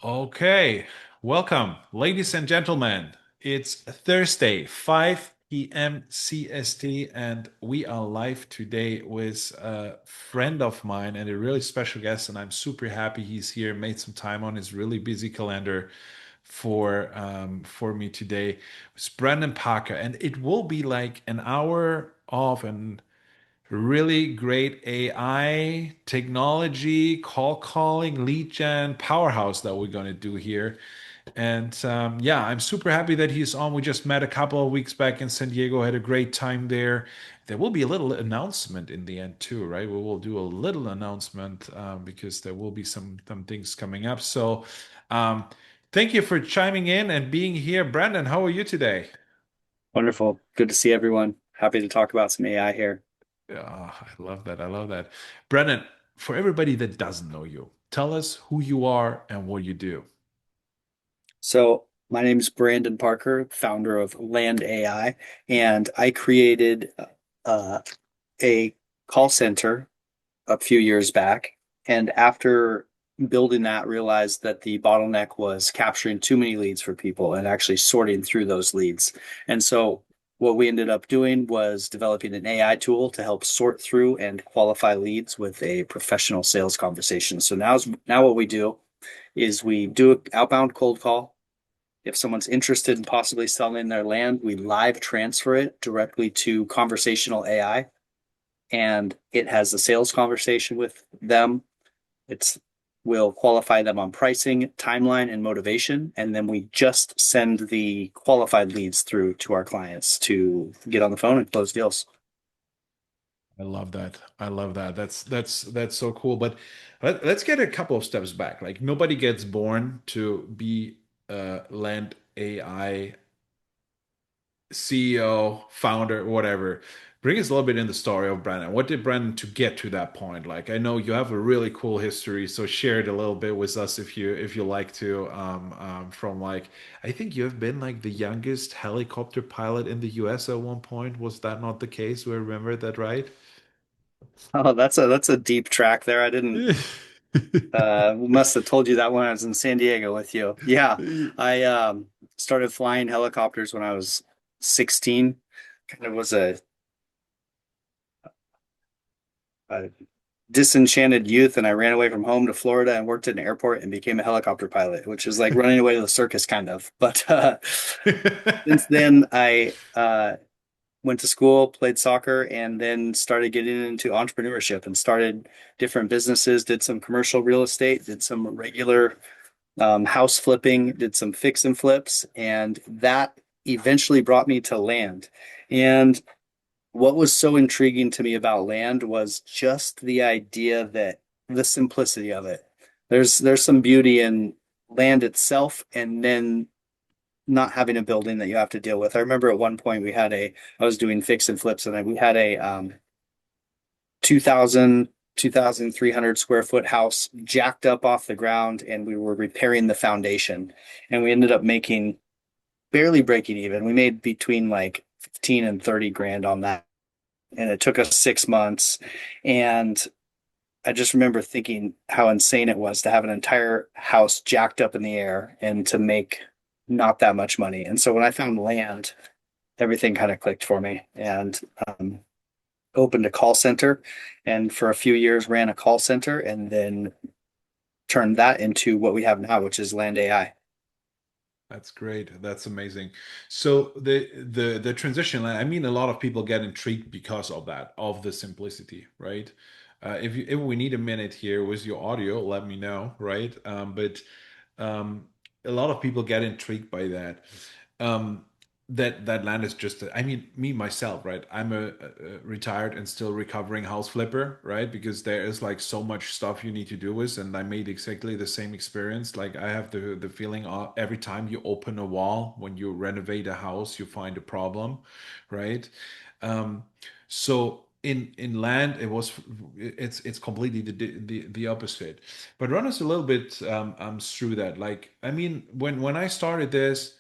Okay, welcome, ladies and gentlemen. It's Thursday, 5 p.m. CST, and we are live today with a friend of mine and a really special guest. And I'm super happy he's here, made some time on his really busy calendar for me today. It's Brandon Parker, and it will be like an hour of an really great AI technology, call calling, lead gen powerhouse that we're going to do here. And yeah, I'm super happy that he's on. We just met a couple of weeks back in San Diego, had a great time there. There will be a little announcement in the end, too, right? We will do a little announcement because there will be some things coming up. So um, thank you for chiming in and being here. Brandon, how are you today? Wonderful. Good to see everyone. Happy to talk about some AI here. Yeah, I love that. I love that. Brennan, for everybody that doesn't know you, tell us who you are and what you do. So, my name is Brandon Parker, founder of Land AI, and I created uh, a call center a few years back. And after building that, realized that the bottleneck was capturing too many leads for people and actually sorting through those leads. And so, what we ended up doing was developing an AI tool to help sort through and qualify leads with a professional sales conversation. So now what we do is we do an outbound cold call. If someone's interested in possibly selling their land, we live transfer it directly to conversational AI, and it has a sales conversation with them. It's We'll qualify them on pricing, timeline, and motivation, and then we just send the qualified leads through to our clients to get on the phone and close deals. I love that. I love that. That's so cool. But let's get a couple of steps back. Like nobody gets born to be a land AI CEO, founder, whatever. Bring us a little bit in the story of Brandon. What did Brandon to get to that point? Like I know you have a really cool history, so share it a little bit with us if you like to. From like I think you have been like the youngest helicopter pilot in the U.S. at one point. Was that not the case? We remember that, right? Oh, that's a deep track there. I didn't must have told you that when I was in San Diego with you. Yeah, I started flying helicopters when I was 16. Kind of was a disenchanted youth, and I ran away from home to Florida and worked at an airport and became a helicopter pilot, which is like running away to the circus, kind of. But since then, I went to school, played soccer, and then started getting into entrepreneurship and started different businesses, did some commercial real estate, did some regular house flipping, did some fix and flips, and that eventually brought me to land. And what was so intriguing to me about land was just the idea that the simplicity of it. There's some beauty in land itself, and then not having a building that you have to deal with. I remember at one point I was doing fix and flips, and we had a 2000 square foot house jacked up off the ground, and we were repairing the foundation, and we ended up making barely breaking even. We made between like 15 and 30 grand on that, and it took us 6 months. And I just remember thinking how insane it was to have an entire house jacked up in the air and to make not that much money. And so when I found land, everything kind of clicked for me, and opened a call center, and for a few years ran a call center, and then turned that into what we have now, which is Land AI. That's great. That's amazing. So the transition, I mean, a lot of people get intrigued because of that, of the simplicity, right? If we need a minute here with your audio, let me know, right? But a lot of people get intrigued by that. Um, that land is just, I mean, me myself, right? I'm a retired and still recovering house flipper, right? Because there is like so much stuff you need to do with, and I made exactly the same experience. Like I have the feeling every time you open a wall when you renovate a house, you find a problem, right? Um, so in land, it's completely the opposite. But run us a little bit through that. Like, I mean, when I started this,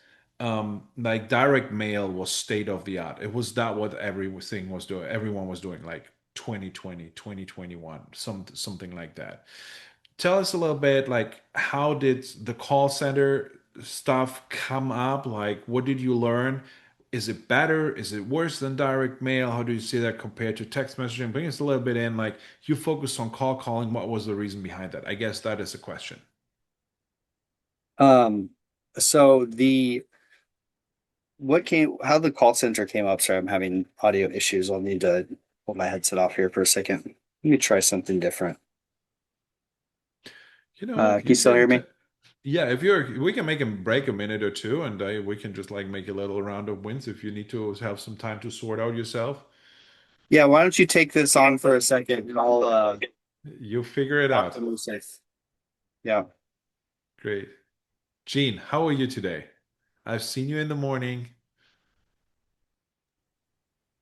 like direct mail was state of the art. It was that what everything was doing. Everyone was doing like 2020, 2021, something like that. tell us a little bit, like, how did the call center stuff come up? Like, what did you learn? Is it better? Is it worse than direct mail? How do you see that compared to text messaging? Bring us a little bit in, like, you focus on call calling. What was the reason behind that? I guess that is a question. Um, so how the call center came up. Sorry, I'm having audio issues. I'll need to pull my headset off here for a second. Let me try something different. Can you You still hear can, me? yeah, if you're, we can make him break a minute or two, and we can just like make a little round of wins if you need to have some time to sort out yourself. Yeah, why don't you take this on for a second and I'll You figure it talk out. to Lucas. Yeah. Great. Gene, how are you today? I've seen you in the morning.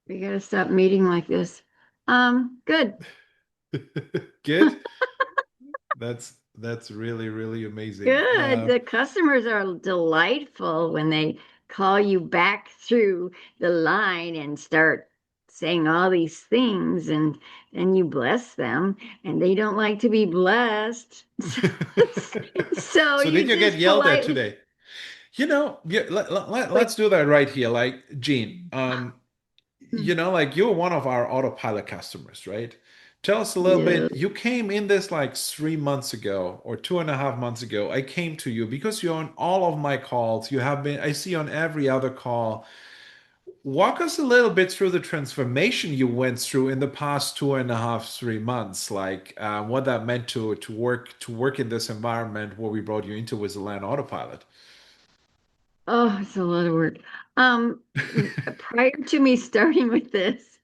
We gotta stop meeting like this. Good, Good. That's really, really amazing. good. The customers are delightful when they call you back through the line and start saying all these things, and you bless them, and they don't like to be blessed. So So did you you get just yelled at politely, today? Yeah, but let's do that right here. Like, Gene, mm, like you're one of our autopilot customers, right? Tell us a little yeah. bit. You came in this like 3 months ago or 2.5 months ago. I came to you because you're on all of my calls. You have been, I see on every other call. Walk us a little bit through the transformation you went through in the past 2.5, 3 months, like what that meant to work in this environment where we brought you into with the land autopilot. Oh, it's a lot of work. Um, Prior to me starting with this,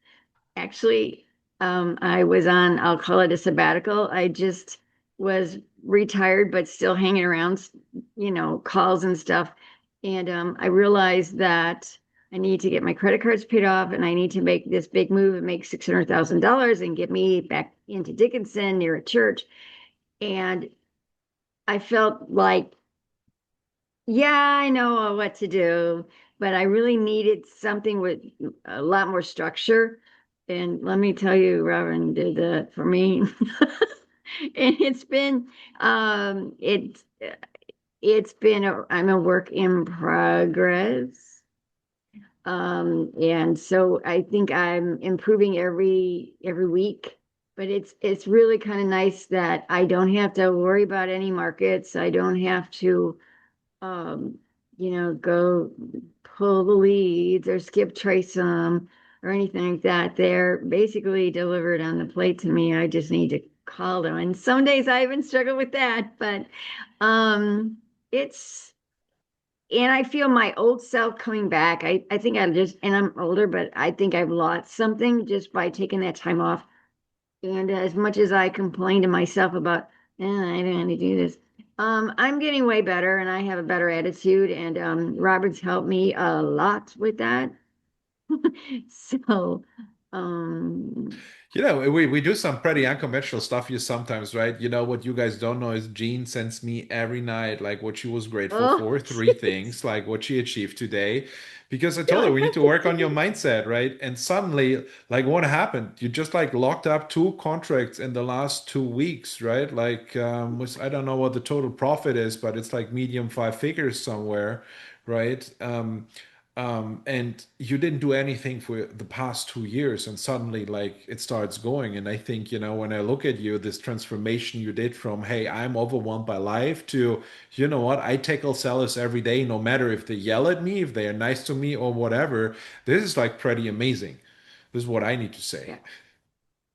actually, I was on, I'll call it a sabbatical. I just was retired, but still hanging around, calls and stuff. And I realized that I need to get my credit cards paid off and I need to make this big move and make $600,000 and get me back into Dickinson near a church. And I felt like, yeah, I know what to do, but I really needed something with a lot more structure. And let me tell you, Robin did that for me. And it's been I'm a work in progress. And so I think I'm improving every week, but it's really kind of nice that I don't have to worry about any markets. I don't have to um, go pull the leads or skip trace them or anything like that. They're basically delivered on the plate to me. I just need to call them. And some days I even struggle with that, but um, it's and I feel my old self coming back. I think and I'm older, but I think I've lost something just by taking that time off. And as much as I complain to myself about, I don't want to do this, I'm getting way better and I have a better attitude. And Robert's helped me a lot with that. So, um, We do some pretty unconventional stuff here sometimes, right? What you guys don't know is Jean sends me every night like what she was grateful oh, for, three things, like what she achieved today. Because I told her we need to work on your mindset, right? And suddenly, like what happened? You just like locked up two contracts in the last 2 weeks, right? Like I don't know what the total profit is, but it's like medium five figures somewhere, right? And you didn't do anything for the past 2 years, and suddenly like it starts going. And I think, when I look at you, this transformation you did from, hey, I'm overwhelmed by life, to, you know what, I tackle sellers every day, no matter if they yell at me, if they are nice to me or whatever. This is like pretty amazing. This is what I need to say. yeah.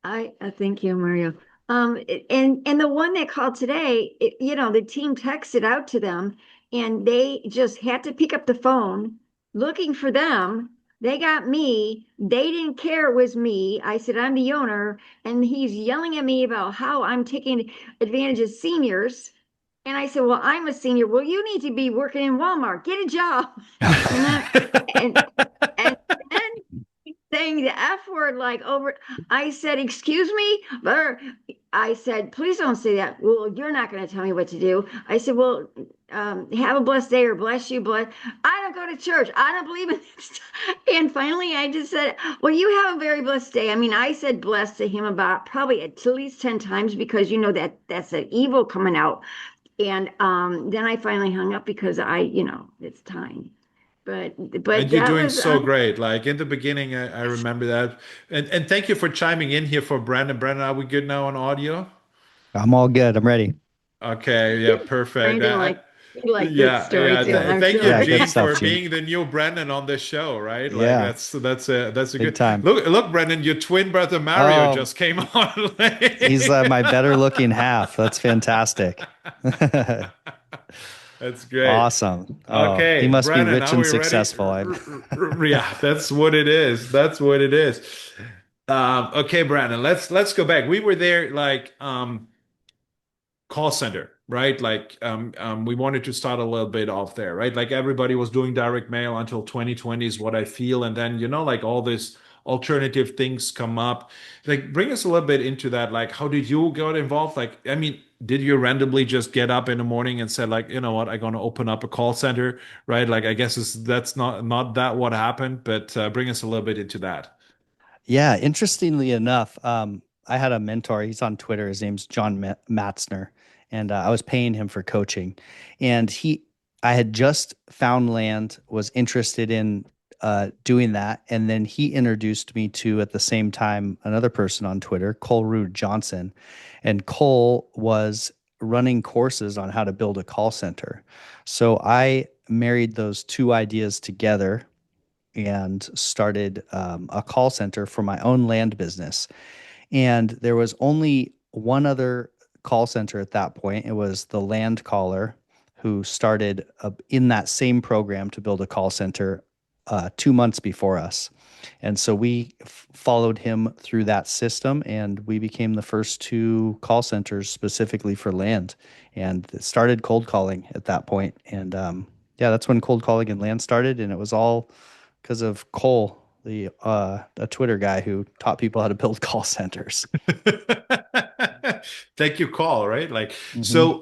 I thank you, Mario. And the one that called today, the team texted out to them, and they just had to pick up the phone looking for them. They got me. They didn't care it was me. I said I'm the owner, and he's yelling at me about how I'm taking advantage of seniors. And I said, well, I'm a senior. Well, you need to be working in Walmart. Get a job. And then and then saying the F word like over. I said, excuse me, or I said, please don't say that. Well, you're not going to tell me what to do. I said, well, have a blessed day or bless you, bless. I don't go to church. I don't believe in this. And finally, I just said, well, you have a very blessed day. I mean, I said blessed to him about probably at least 10 times because you know that that's an evil coming out. And then I finally hung up because it's time. But And you're that doing was so great. Like in the beginning, I remember that. And thank you for chiming in here for Brandon. Brandon, are we good now on audio? I'm all good. I'm ready. Okay, yeah, perfect. Brandon like this Yeah, story yeah. too, I'm Thank you, Yeah, sure. good Gene, stuff, for Gene. being the new Brandon on this show, right? Like Yeah, that's a big good time. look, Brandon. Your twin brother Mario Oh, just came on. he's my better looking half. That's fantastic. That's great. Awesome. Oh, he Okay, must be Brandon, rich are and we ready? successful. Yeah, that's what it is. That's what it is. Okay, Brandon, let's go back. We were there like call center, right? Like we wanted to start a little bit off there, right? Like everybody was doing direct mail until 2020 is what I feel. And then, like all these alternative things come up. Like bring us a little bit into that. Like how did you get involved? Like, I mean, did you randomly just get up in the morning and said like, you know what, I'm going to open up a call center, right? Like I guess that's not that what happened, but bring us a little bit into that. Yeah, interestingly enough, I had a mentor. He's on Twitter. His name's John Matzner, and I was paying him for coaching. And I had just found land, was interested in doing that, and then he introduced me to, at the same time, another person on Twitter, Cole Rude Johnson, and Cole was running courses on how to build a call center. So I married those two ideas together and started a call center for my own land business. And there was only one other call center at that point. It was the land caller who started in that same program to build a call center 2 months before us. And so we followed him through that system and we became the first two call centers specifically for land. And it started cold calling at that point. And yeah, that's when cold calling and land started. And it was all because of Cole, the a Twitter guy who taught people how to build call centers. Thank you, call, right? Like, Hmm. so,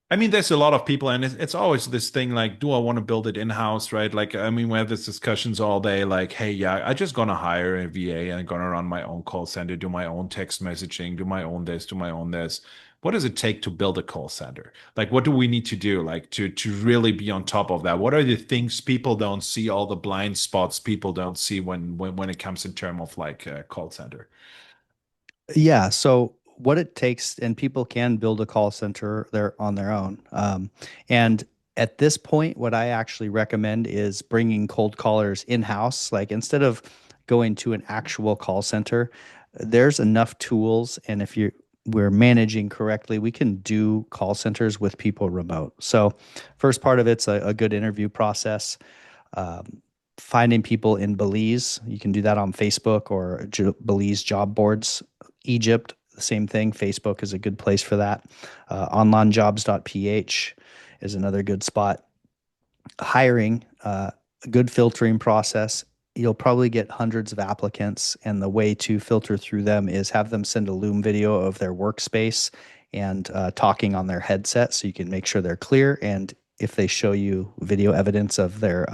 I mean, there's a lot of people, and it's always this thing like, do I want to build it in-house, right? Like, I mean, we have these discussions all day, like, hey, yeah, I just gonna hire a VA and gonna run my own call center, do my own text messaging, do my own this, do my own this. What does it take to build a call center? Like, what do we need to do, like, to really be on top of that? What are the things people don't see, all the blind spots people don't see when it comes in terms of like a call center? Yeah. So what it takes, and people can build a call center there on their own. And at this point, what I actually recommend is bringing cold callers in-house. Like instead of going to an actual call center, there's enough tools. And if we're managing correctly, we can do call centers with people remote. So first part of it's a good interview process. Um, Finding people in Belize. You can do that on Facebook or Belize job boards. Egypt, the same thing. Facebook is a good place for that. Onlinejobs.ph is another good spot. Hiring, a good filtering process. You'll probably get hundreds of applicants, and the way to filter through them is have them send a Loom video of their workspace and talking on their headset so you can make sure they're clear. And if they show you video evidence of their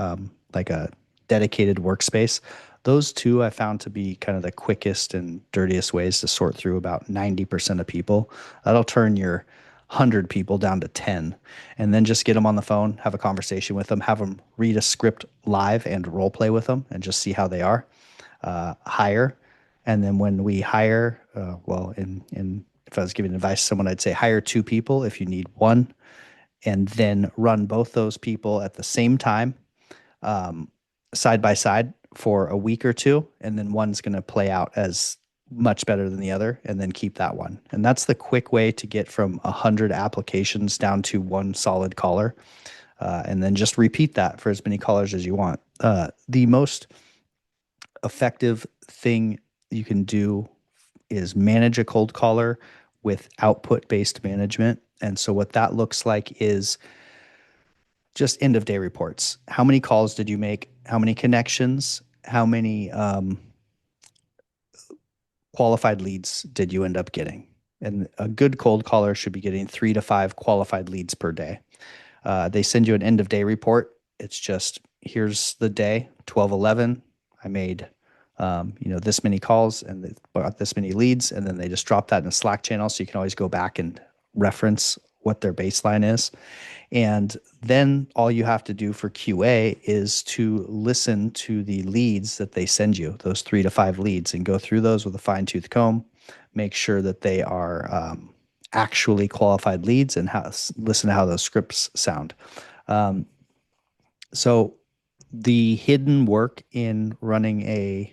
like a dedicated workspace, those two I found to be kind of the quickest and dirtiest ways to sort through about 90% of people. That'll turn your 100 people down to 10, and then just get them on the phone, have a conversation with them, have them read a script live and role play with them and just see how they are. Hire. And then when we hire, well, in if I was giving advice to someone, I'd say hire two people if you need one, and then run both those people at the same time, side by side for a week or two, and then one's going to play out as much better than the other, and then keep that one. And that's the quick way to get from 100 applications down to one solid caller, and then just repeat that for as many callers as you want. The most effective thing you can do is manage a cold caller with output based management. And so, what that looks like is just end of day reports. How many calls did you make? How many connections? how many qualified leads did you end up getting? And a good cold caller should be getting 3 to 5 qualified leads per day. They send you an end of day report. It's just, here's the day, 12/11. I made, this many calls and got this many leads. And then they just drop that in a Slack channel. So you can always go back and reference what their baseline is. And then all you have to do for QA is to listen to the leads that they send you, those 3 to 5 leads, and go through those with a fine tooth comb, make sure that they are actually qualified leads, and listen to how those scripts sound. Um, so the hidden work in running a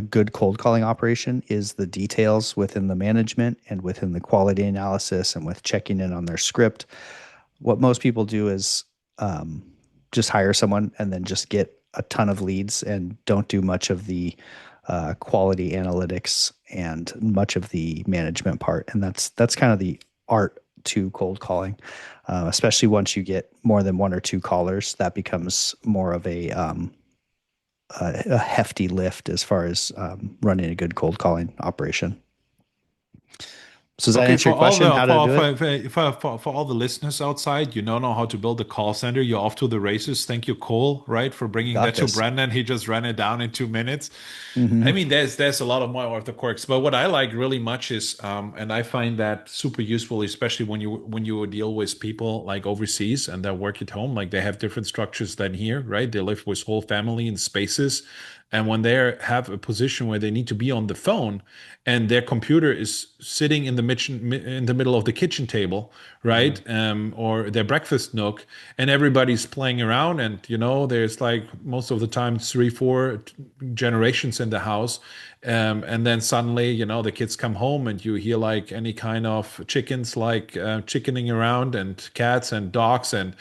good cold calling operation is the details within the management and within the quality analysis and with checking in on their script. What most people do is just hire someone and then just get a ton of leads and don't do much of the quality analytics and much of the management part. And that's kind of the art to cold calling, especially once you get more than 1 or 2 callers. That becomes more of a hefty lift as far as running a good cold calling operation. So does that Okay, answer for your all question? the How to do it? for all the listeners outside, you don't know how to build a call center. You're off to the races. Thank you, Cole, right, for bringing Got that to this. Brandon. He just ran it down in 2 minutes. I Hmm. mean, there's a lot of more of the quirks, but what I like really much is, and I find that super useful, especially when you deal with people like overseas and they work at home. Like they have different structures than here, right? They live with whole family in spaces, and when they have a position where they need to be on the phone, and their computer is sitting in the middle of the kitchen table, right, Hmm. or their breakfast nook, and everybody's playing around, and there's like most of the time 3, 4 generations in the house, and then suddenly the kids come home and you hear like any kind of chickens like chickening around, and cats and dogs, and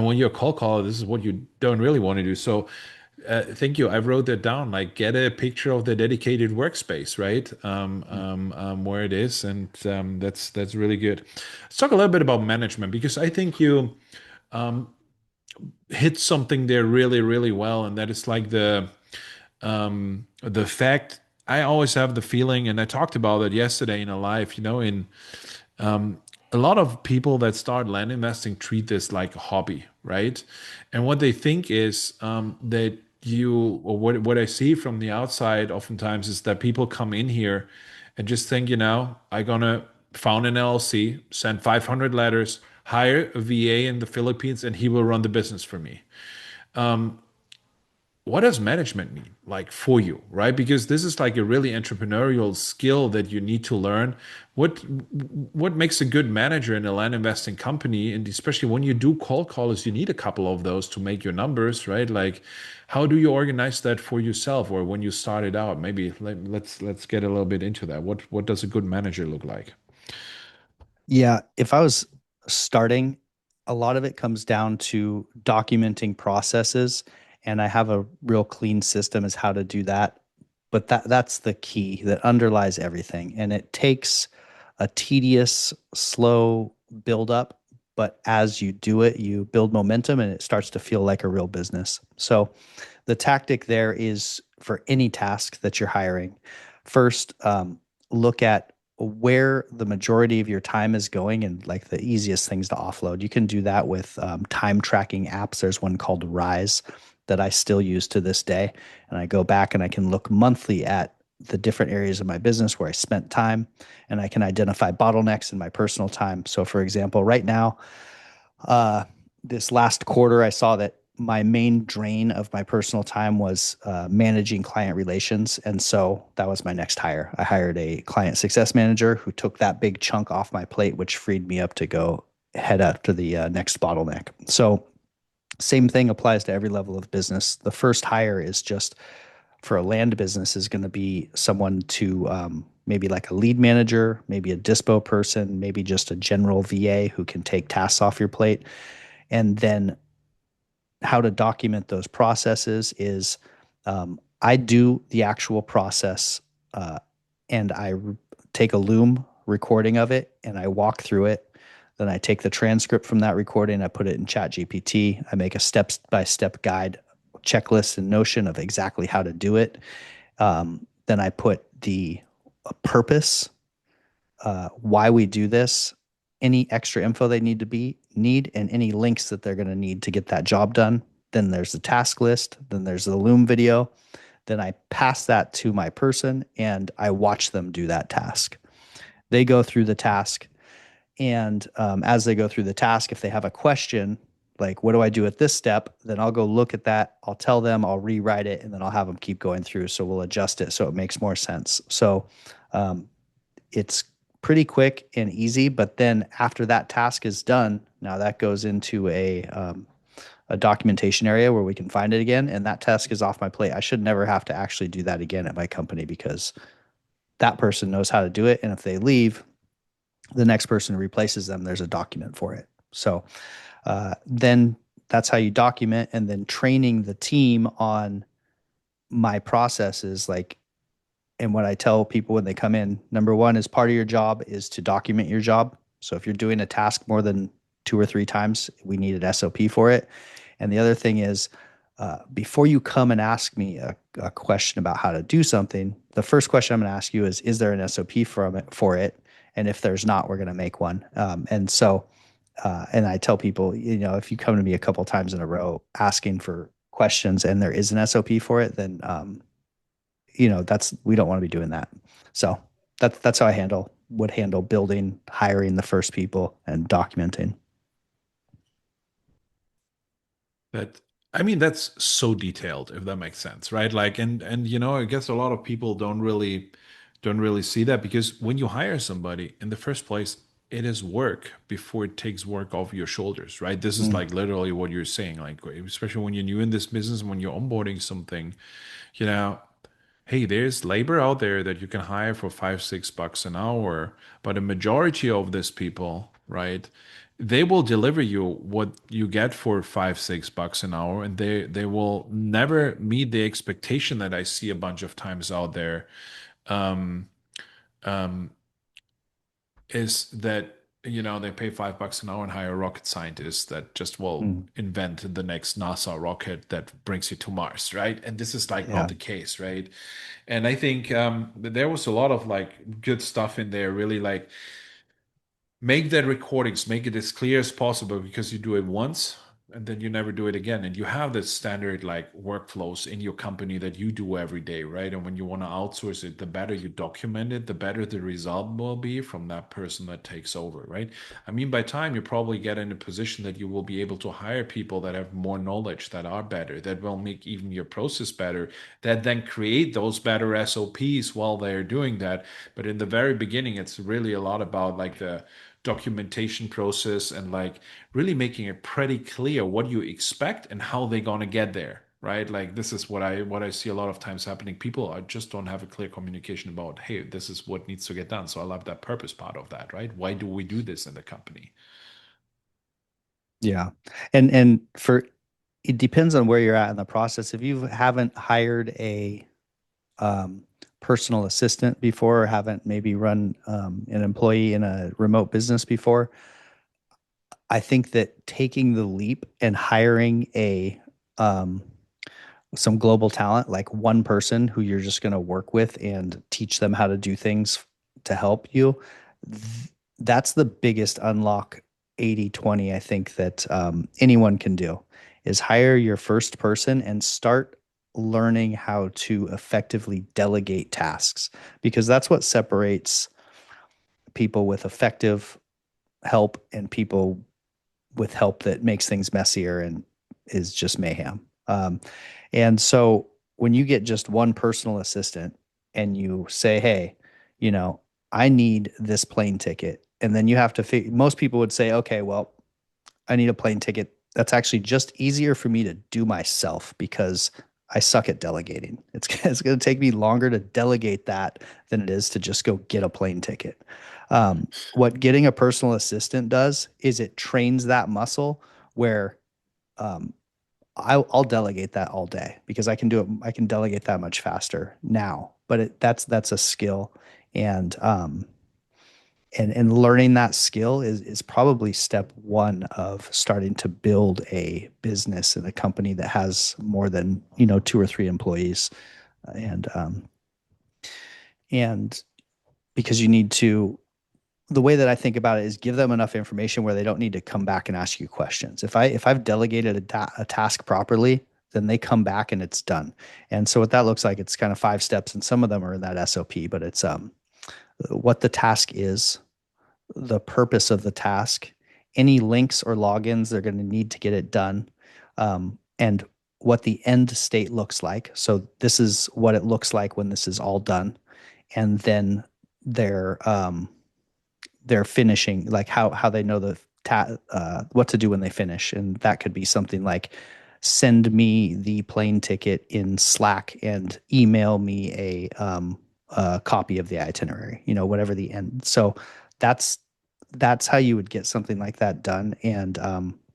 when you're a cold caller, this is what you don't really want to do. So thank you. I wrote that down. Like, get a picture of the dedicated workspace, right? Where it is, and that's really good. Let's talk a little bit about management, because I think you hit something there really, really well, and that is like the fact. I always have the feeling, and I talked about it yesterday in a live. In a lot of people that start land investing treat this like a hobby, right? And what they think is that or what I see from the outside oftentimes is that people come in here and just think, I'm gonna found an LLC, send 500 letters, hire a VA in the Philippines, and he will run the business for me. What does management mean like for you, right? Because this is like a really entrepreneurial skill that you need to learn. What makes a good manager in a land investing company, and especially when you do cold callers, you need a couple of those to make your numbers, right? Like, how do you organize that for yourself, or when you started out? Maybe let's get a little bit into that. What does a good manager look like? Yeah, if I was starting, a lot of it comes down to documenting processes, and I have a real clean system as how to do that. But that's the key that underlies everything, and it takes a tedious, slow build up, but as you do it, you build momentum and it starts to feel like a real business. So the tactic there is for any task that you're hiring. First, look at where the majority of your time is going and like the easiest things to offload. You can do that with time tracking apps. There's one called Rise that I still use to this day. And I go back and I can look monthly at the different areas of my business where I spent time, and I can identify bottlenecks in my personal time. So, for example, right now, uh, this last quarter, I saw that my main drain of my personal time was managing client relations. And so that was my next hire. I hired a client success manager who took that big chunk off my plate, which freed me up to go head up to the next bottleneck. So, same thing applies to every level of business. The first hire is just for a land business is going to be someone to maybe like a lead manager, maybe a dispo person, maybe just a general VA who can take tasks off your plate. And then how to document those processes is I do the actual process and take a Loom recording of it and I walk through it. Then I take the transcript from that recording, I put it in Chat GPT. I make a step by step guide checklist in Notion of exactly how to do it. Then I put the purpose, why we do this, any extra info they need, and any links that they're going to need to get that job done. Then there's the task list. Then there's the Loom video. Then I pass that to my person and I watch them do that task. They go through the task, and as they go through the task, if they have a question, like, what do I do at this step? Then I'll go look at that. I'll tell them, I'll rewrite it, and then I'll have them keep going through. So we'll adjust it so it makes more sense. So um, it's pretty quick and easy. But then after that task is done, now that goes into a documentation area where we can find it again. And that task is off my plate. I should never have to actually do that again at my company because that person knows how to do it. And if they leave, the next person who replaces them, there's a document for it. So then that's how you document, and then training the team on my processes. Like, and what I tell people when they come in, number one is part of your job is to document your job. So if you're doing a task more than 2 or 3 times, we need an SOP for it. And the other thing is, before you come and ask me a question about how to do something, the first question I'm going to ask you is there an SOP for it? And if there's not, we're going to make one. And I tell people, if you come to me a couple times in a row asking for questions and there is an SOP for it, then we don't want to be doing that. So that's how I would handle building, hiring the first people, and documenting. That I mean, that's so detailed, if that makes sense, right? Like, and I guess a lot of people don't really see that because when you hire somebody in the first place, it is work before it takes work off your shoulders, right? This is Mm, like literally what you're saying, like especially when you're new in this business, when you're onboarding something, you know, hey, there's labor out there that you can hire for 5, 6 bucks an hour, but a majority of these people, right, they will deliver you what you get for 5, 6 bucks an hour, and they will never meet the expectation that I see a bunch of times out there. Um, um, is that they pay 5 bucks an hour and hire a rocket scientist that just will mm, invent the next NASA rocket that brings you to Mars, right? And this is like not yeah. the case, right? And I think there was a lot of like good stuff in there, really like make that recordings, make it as clear as possible because you do it once and then you never do it again. And you have the standard like workflows in your company that you do every day, right? And when you want to outsource it, the better you document it, the better the result will be from that person that takes over, right? I mean, by time you probably get in a position that you will be able to hire people that have more knowledge, that are better, that will make even your process better, that then create those better SOPs while they're doing that. But in the very beginning, it's really a lot about like the documentation process and like really making it pretty clear what you expect and how they're gonna get there, right? Like this is what I see a lot of times happening. People are just don't have a clear communication about, hey, this is what needs to get done. So I love that purpose part of that, right? Why do we do this in the company? Yeah. And for it depends on where you're at in the process. If you haven't hired a um, personal assistant before, or haven't maybe run an employee in a remote business before, I think that taking the leap and hiring a um, some global talent, like one person who you're just going to work with and teach them how to do things to help you, that's the biggest unlock. 80/20, I think that anyone can do is hire your first person and start learning how to effectively delegate tasks, because that's what separates people with effective help and people with help that makes things messier and is just mayhem. And so when you get just one personal assistant and you say, hey, you know, I need this plane ticket. And then you have to most people would say, okay, well, I need a plane ticket. That's actually just easier for me to do myself because I suck at delegating. It's going to take me longer to delegate that than it is to just go get a plane ticket. What getting a personal assistant does is it trains that muscle where um, I'll delegate that all day because I can do it. I can delegate that much faster now. But that's a skill, and and learning that skill is probably step one of starting to build a business and a company that has more than, 2 or 3 employees. And um, and because you need to, the way that I think about it is give them enough information where they don't need to come back and ask you questions. If I've delegated a task properly, then they come back and it's done. And so what that looks like, it's kind of 5 steps, and some of them are in that SOP, but it's what the task is, the purpose of the task, any links or logins they're going to need to get it done, and what the end state looks like. So this is what it looks like when this is all done, and then their their finishing, like how they know what to do when they finish, and that could be something like send me the plane ticket in Slack and email me a copy of the itinerary, whatever the end. So that's that's how you would get something like that done, and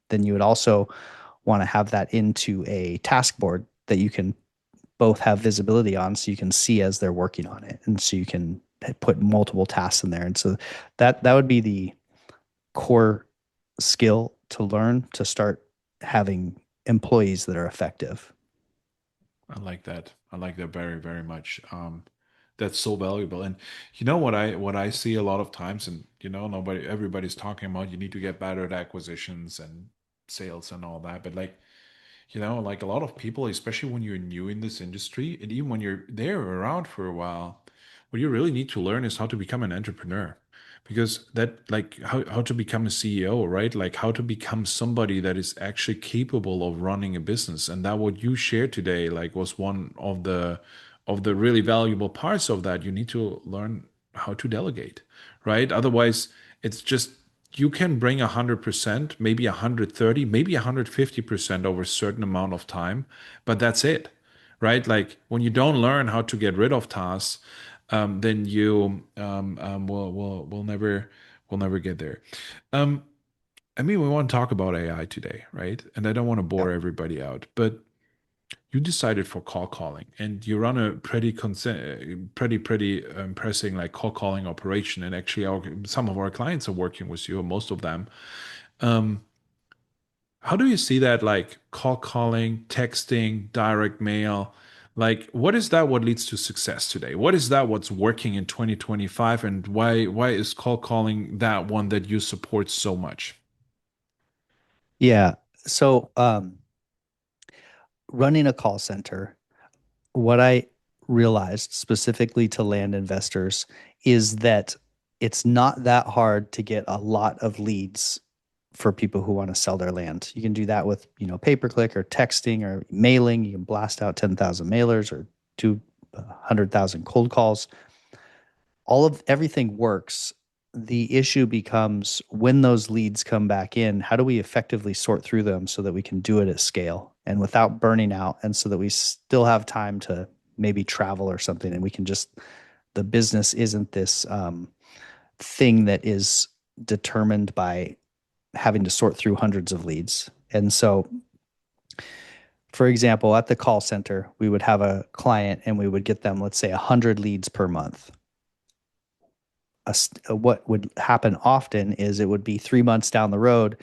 then you would also want to have that into a task board that you can both have visibility on, so you can see as they're working on it, and so you can put multiple tasks in there. And so that would be the core skill to learn to start having employees that are effective. I like that. I like that very, very much. That's so valuable. And you know what I see a lot of times, and everybody's talking about you need to get better at acquisitions and sales and all that. But like, like a lot of people, especially when you're new in this industry, and even when you're there around for a while, what you really need to learn is how to become an entrepreneur. Because that, like, how to become a CEO, right? Like, how to become somebody that is actually capable of running a business. And that what you shared today, like, was one of the really valuable parts of that. You need to learn how to delegate, right? Otherwise, it's just you can bring 100%, maybe 130, maybe 150% over a certain amount of time, but that's it, right? Like when you don't learn how to get rid of tasks, then you will never get there. Um, I mean, we want to talk about AI today, right? And I don't want to Yeah. bore everybody out, but you decided for call calling, and you run a pretty impressive like call calling operation. And actually, some of our clients are working with you, most of them. Um, how do you see that, like call calling, texting, direct mail? Like, what is that? What leads to success today? What is that? What's working in 2025, and why is call calling that one that you support so much? Yeah. So running a call center, what I realized specifically to land investors is that it's not that hard to get a lot of leads for people who want to sell their land. You can do that with, pay-per-click or texting or mailing. You can blast out 10,000 mailers or 200,000 cold calls. All of everything works. The issue becomes when those leads come back in, how do we effectively sort through them so that we can do it at scale and without burning out, and so that we still have time to maybe travel or something, and we can just, the business isn't this thing that is determined by having to sort through hundreds of leads. And so, for example, at the call center, we would have a client and we would get them, let's say, 100 leads per month. What would happen often is it would be 3 months down the road,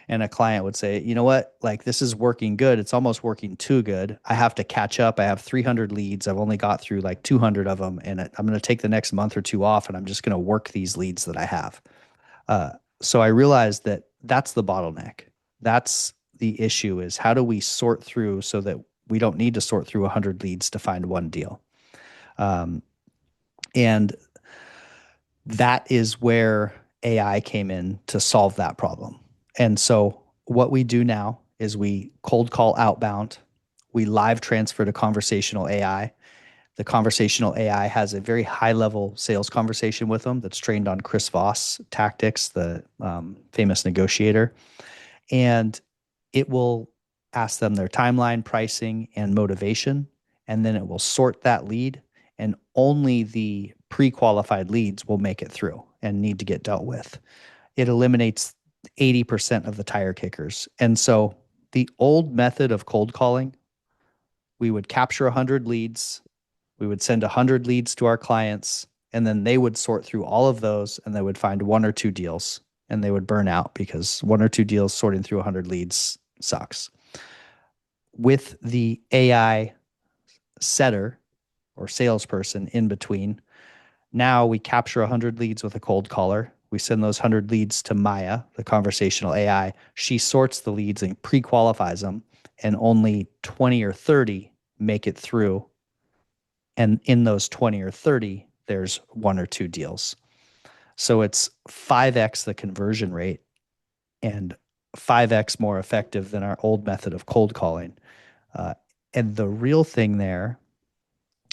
and a client would say, you know what, like this is working good. It's almost working too good. I have to catch up. I have 300 leads. I've only got through like 200 of them, and I'm going to take the next month or two off, and I'm just going to work these leads that I have. Uh, so I realized that that's the bottleneck. That's the issue, is how do we sort through so that we don't need to sort through 100 leads to find one deal. And that is where AI came in to solve that problem. And so what we do now is we cold call outbound, we live transfer to conversational AI. The conversational AI has a very high level sales conversation with them that's trained on Chris Voss tactics, the famous negotiator. And it will ask them their timeline, pricing, and motivation. And then it will sort that lead, and only the pre qualified leads will make it through and need to get dealt with. It eliminates 80% of the tire kickers. And so the old method of cold calling, we would capture 100 leads, we would send 100 leads to our clients, And then they would sort through all of those and they would find one or two deals and they would burn out because one or two deals sorting through 100 leads sucks. With the AI setter or salesperson in between, now we capture 100 leads with a cold caller. We send those 100 leads to Maya, the conversational AI. She sorts the leads and pre qualifies them, and only 20 or 30 make it through. And in those 20 or 30, there's one or two deals. So it's 5x the conversion rate and 5x more effective than our old method of cold calling. Uh, and the real thing there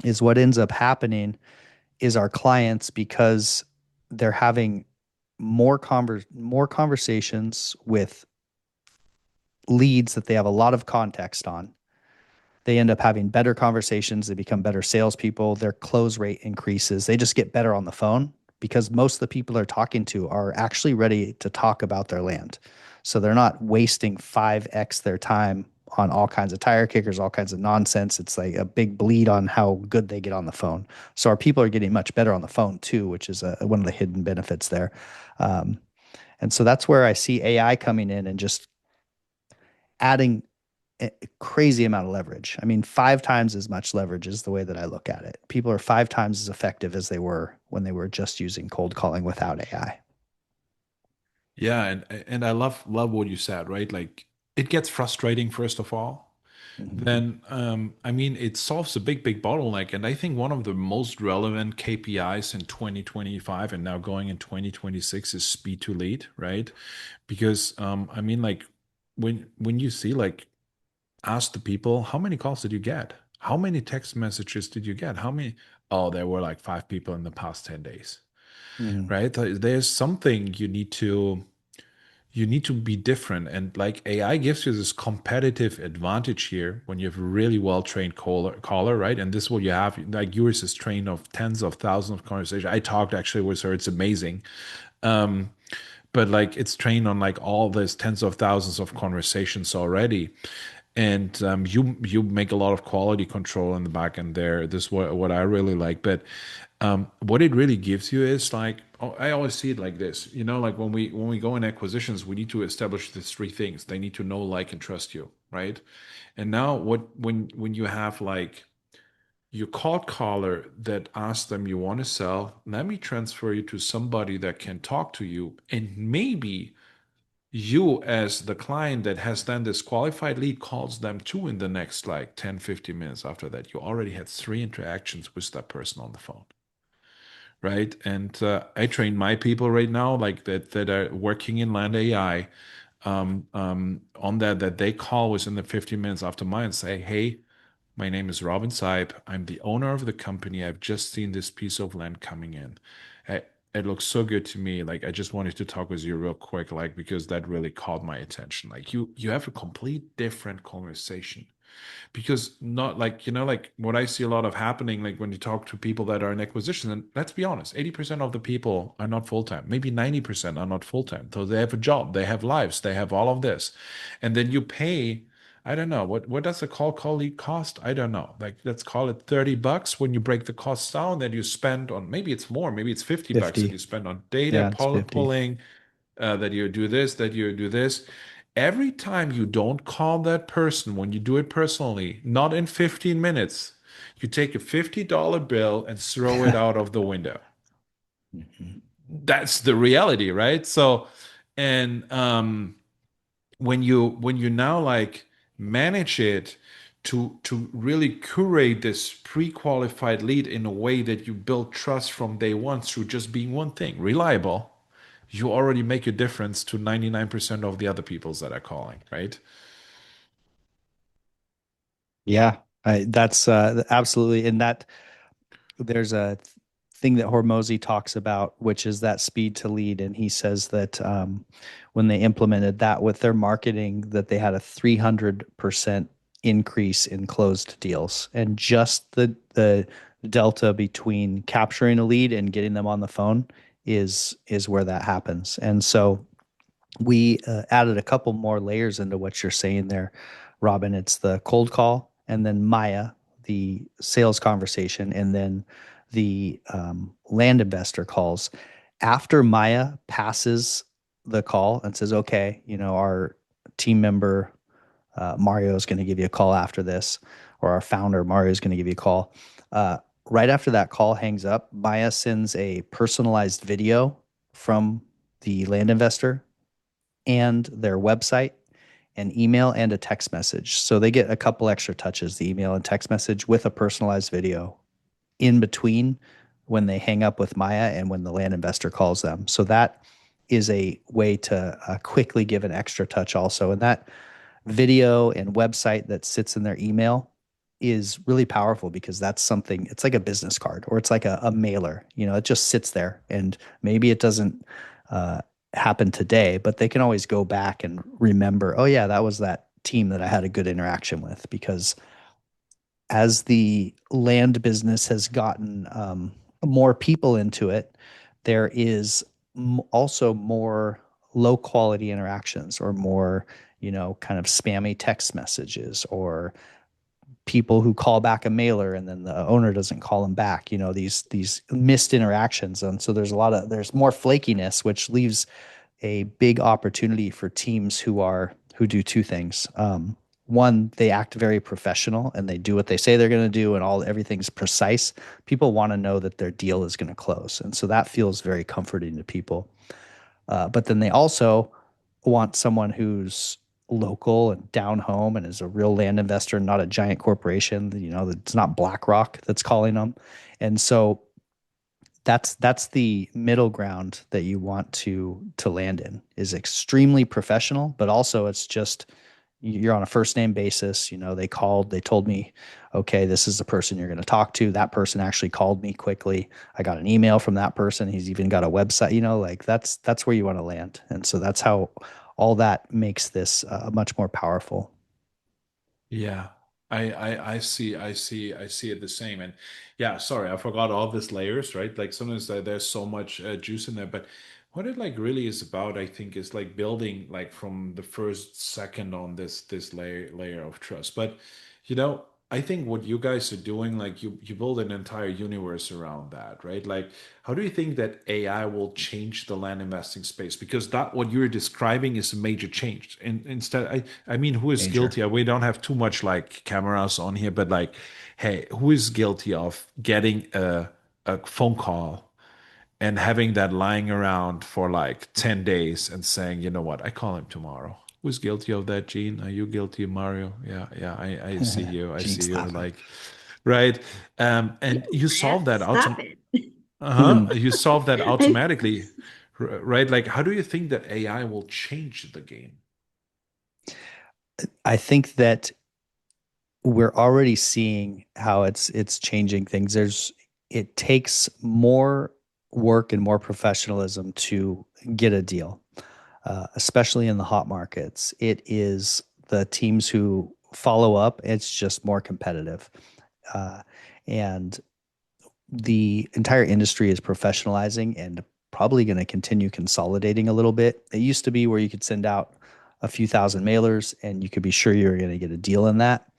is what ends up happening is our clients, because they're having more conversations with leads that they have a lot of context on. They end up having better conversations. They become better salespeople. Their close rate increases. They just get better on the phone because most of the people they're talking to are actually ready to talk about their land. So they're not wasting 5x their time on all kinds of tire kickers, all kinds of nonsense. It's like a big bleed on how good they get on the phone. So our people are getting much better on the phone too, which is one of the hidden benefits there. Um, and so that's where I see AI coming in and just adding a crazy amount of leverage. I mean, 5 times as much leverage is the way that I look at it. People are 5 times as effective as they were when they were just using cold calling without AI. Yeah, and I love what you said, right? Like it gets frustrating first of all. Mhm. Then I mean it solves a big bottleneck. And I think one of the most relevant KPIs in 2025 and now going in 2026 is speed to lead, right? Because I mean like when you see like ask the people, how many calls did you get? How many text messages did you get? How many? Oh, there were like 5 people in the past 10 days, Mhm. right? There's something you need to be different. And like AI gives you this competitive advantage here when you have a really well trained caller, right? And this is what you have. Like yours is trained of tens of thousands of conversations. I talked actually with her, it's amazing. Um, but like it's trained on like all this tens of thousands of conversations already. And you make a lot of quality control in the back end there. This is what I really like. But what it really gives you is like oh, I always see it like this. You know, like when we go in acquisitions, we need to establish these three things. They need to know, like, and trust you, right? And now when you have like your cold caller that asks them you want to sell, let me transfer you to somebody that can talk to you, and maybe you as the client that has then this qualified lead calls them too in the next like 10, 15 minutes after that. You already had three interactions with that person on the phone, right? And I train my people right now like that are working in land AI on that they call within the 15 minutes after mine and say, hey, my name is Robin Seib. I'm the owner of the company. I've just seen this piece of land coming in. It looks so good to me. Like I just wanted to talk with you real quick, like because that really caught my attention. Like you have a complete different conversation because not like like what I see a lot of happening like when you talk to people that are in acquisition, and let's be honest, 80% of the people are not full-time, maybe 90% are not full-time, so they have a job, they have lives, they have all of this, and then you pay, I don't know what does a call lead cost. I don't know, like let's call it $30 when you break the costs down that you spend on, maybe it's more, maybe it's $50 that 50. you spend on data Yeah, it's 50. pulling, that you do this, that you do this. Every time you don't call that person, when you do it personally, not in 15 minutes, you take a $50 bill and throw it out of the window. Mhm. That's the reality, right? So, and when you now like manage it to really curate this pre-qualified lead in a way that you build trust from day one through just being one thing, reliable, you already make a difference to 99% of the other peoples that are calling, right? Yeah, that's absolutely. And that there's a thing that Hormozy talks about, which is that speed to lead. And he says that when they implemented that with their marketing, that they had a 300% increase in closed deals. And just the delta between capturing a lead and getting them on the phone is where that happens. And so we added a couple more layers into what you're saying there, Robin. It's the cold call and then Maya, the sales conversation, and then the land investor calls, after Maya passes the call and says, okay, our team member Mario is going to give you a call after this, or our founder Mario is going to give you a call. Right after that call hangs up, Maya sends a personalized video from the land investor and their website, an email, and a text message. So they get a couple extra touches, the email and text message with a personalized video in between when they hang up with Maya and when the land investor calls them. So that is a way to quickly give an extra touch also. And that video and website that sits in their email is really powerful because that's something, it's like a business card or it's like a mailer. It just sits there, and maybe it doesn't uh, happen today, but they can always go back and remember, oh yeah, that was that team that I had a good interaction with. Because as the land business has gotten more people into it, there is also more low quality interactions, or more, kind of spammy text messages, or people who call back a mailer and then the owner doesn't call them back. These missed interactions, and so there's more flakiness, which leaves a big opportunity for teams who do two things. One, they act very professional and they do what they say they're going to do, and everything's precise. People want to know that their deal is going to close, and so that feels very comforting to people. But then they also want someone who's local and down home and is a real land investor, not a giant corporation. It's not BlackRock that's calling them, and so that's the middle ground that you want to land in, is extremely professional, but also it's just you're on a first name basis. They called, they told me, okay, this is the person you're going to talk to. That person actually called me quickly. I got an email from that person. He's even got a website. Like that's where you want to land, and so that's how all that makes this much more powerful. Yeah, I see it the same. And yeah, sorry, I forgot all these layers, right? Like sometimes there's so much juice in there, but what it like really is about, I think, is like building like from the first second on this layer of trust. But I think what you guys are doing, like you build an entire universe around that, right? Like, how do you think that AI will change the land investing space? Because that what you're describing is a major change. And instead, I mean, who is Major. guilty? We don't have too much like cameras on here, but like, hey, who is guilty of getting a phone call and having that lying around for like 10 days and saying, you know what, I call him tomorrow. Who's guilty of that, Gene? Are you guilty, Mario? Yeah, yeah, I see you. I see Gene's you laughing. like, right. You And you solve laugh, that stop it. uh-huh. You solve that I, automatically, right? Like, how do you think that AI will change the game? I think that we're already seeing how it's changing things. It takes more work and more professionalism to get a deal, especially in the hot markets. It is the teams who follow up. It's just more competitive, uh, and the entire industry is professionalizing and probably going to continue consolidating a little bit. It used to be where you could send out a few thousand mailers and you could be sure you're going to get a deal in that.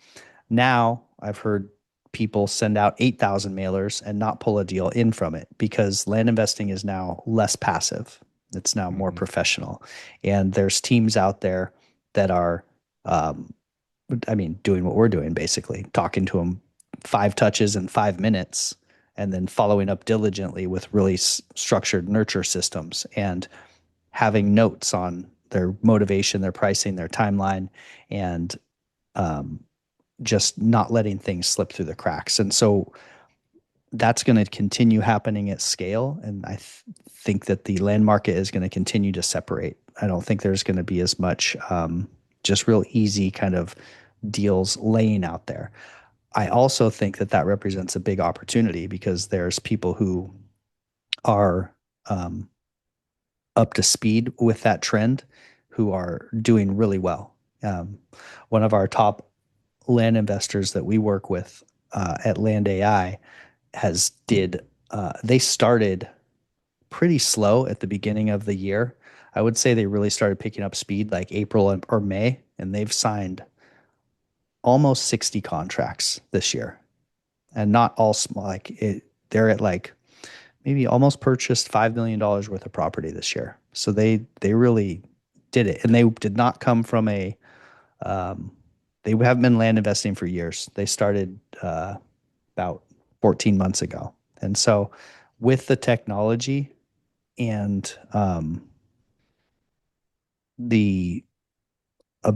Now I've heard people send out 8,000 mailers and not pull a deal in from it, because land investing is now less passive. It's now more Mhm. professional. And there's teams out there that are, um, doing what we're doing, basically talking to them 5 touches in 5 minutes, and then following up diligently with really structured nurture systems, and having notes on their motivation, their pricing, their timeline, and um, just not letting things slip through the cracks. And so that's going to continue happening at scale. And think that the land market is going to continue to separate. I don't think there's going to be as much just real easy kind of deals laying out there. I also think that that represents a big opportunity, because there's people who are um, up to speed with that trend, who are doing really well. Um, One of our top land investors that we work with at Land AI they started pretty slow at the beginning of the year. I would say they really started picking up speed like April or May, and they've signed almost 60 contracts this year, and not all small. Like they're at like maybe almost purchased $5 million worth of property this year. So they really did it, and they did not come from a um, they have been land investing for years. They started about 14 months ago, and so with the technology and the uh,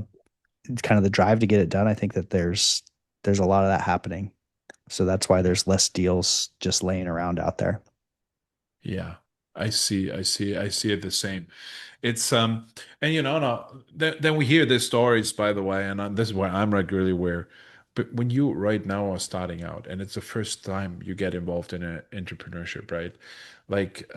kind of the drive to get it done, I think that there's a lot of that happening. So that's why there's less deals just laying around out there. Yeah, I see it the same. It's and no, then we hear these stories, by the way, and this is where I'm regularly aware. But when you right now are starting out, and it's the first time you get involved in an entrepreneurship, right? Like,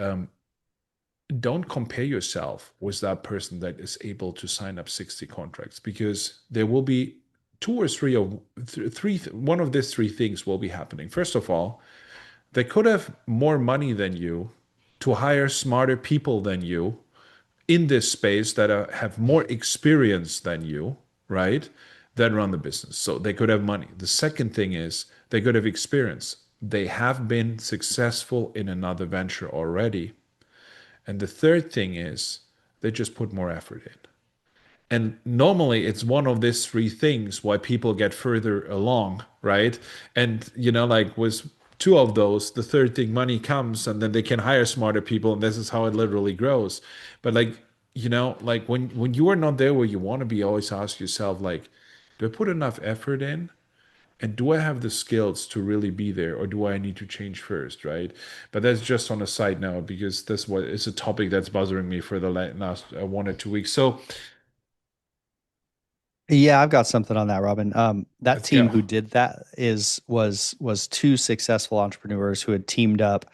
don't compare yourself with that person that is able to sign up 60 contracts, because there will be two or three of three, one of these three things will be happening. First of all, they could have more money than you to hire smarter people than you in this space that have more experience than you, right? That run the business. So they could have money. The second thing is they could have experience. They have been successful in another venture already. And the third thing is they just put more effort in. And normally it's one of these three things why people get further along, right? And like with two of those, the third thing, money comes, and then they can hire smarter people, and this is how it literally grows. But like, like when you are not there where you want to be, always ask yourself, like, do I put enough effort in? And do I have the skills to really be there, or do I need to change first, right? But that's just on a side note, because this was is a topic that's bothering me for the last 1 or 2 weeks. So Yeah, I've got something on that, Robin. That let's team go. who did that was two successful entrepreneurs who had teamed up,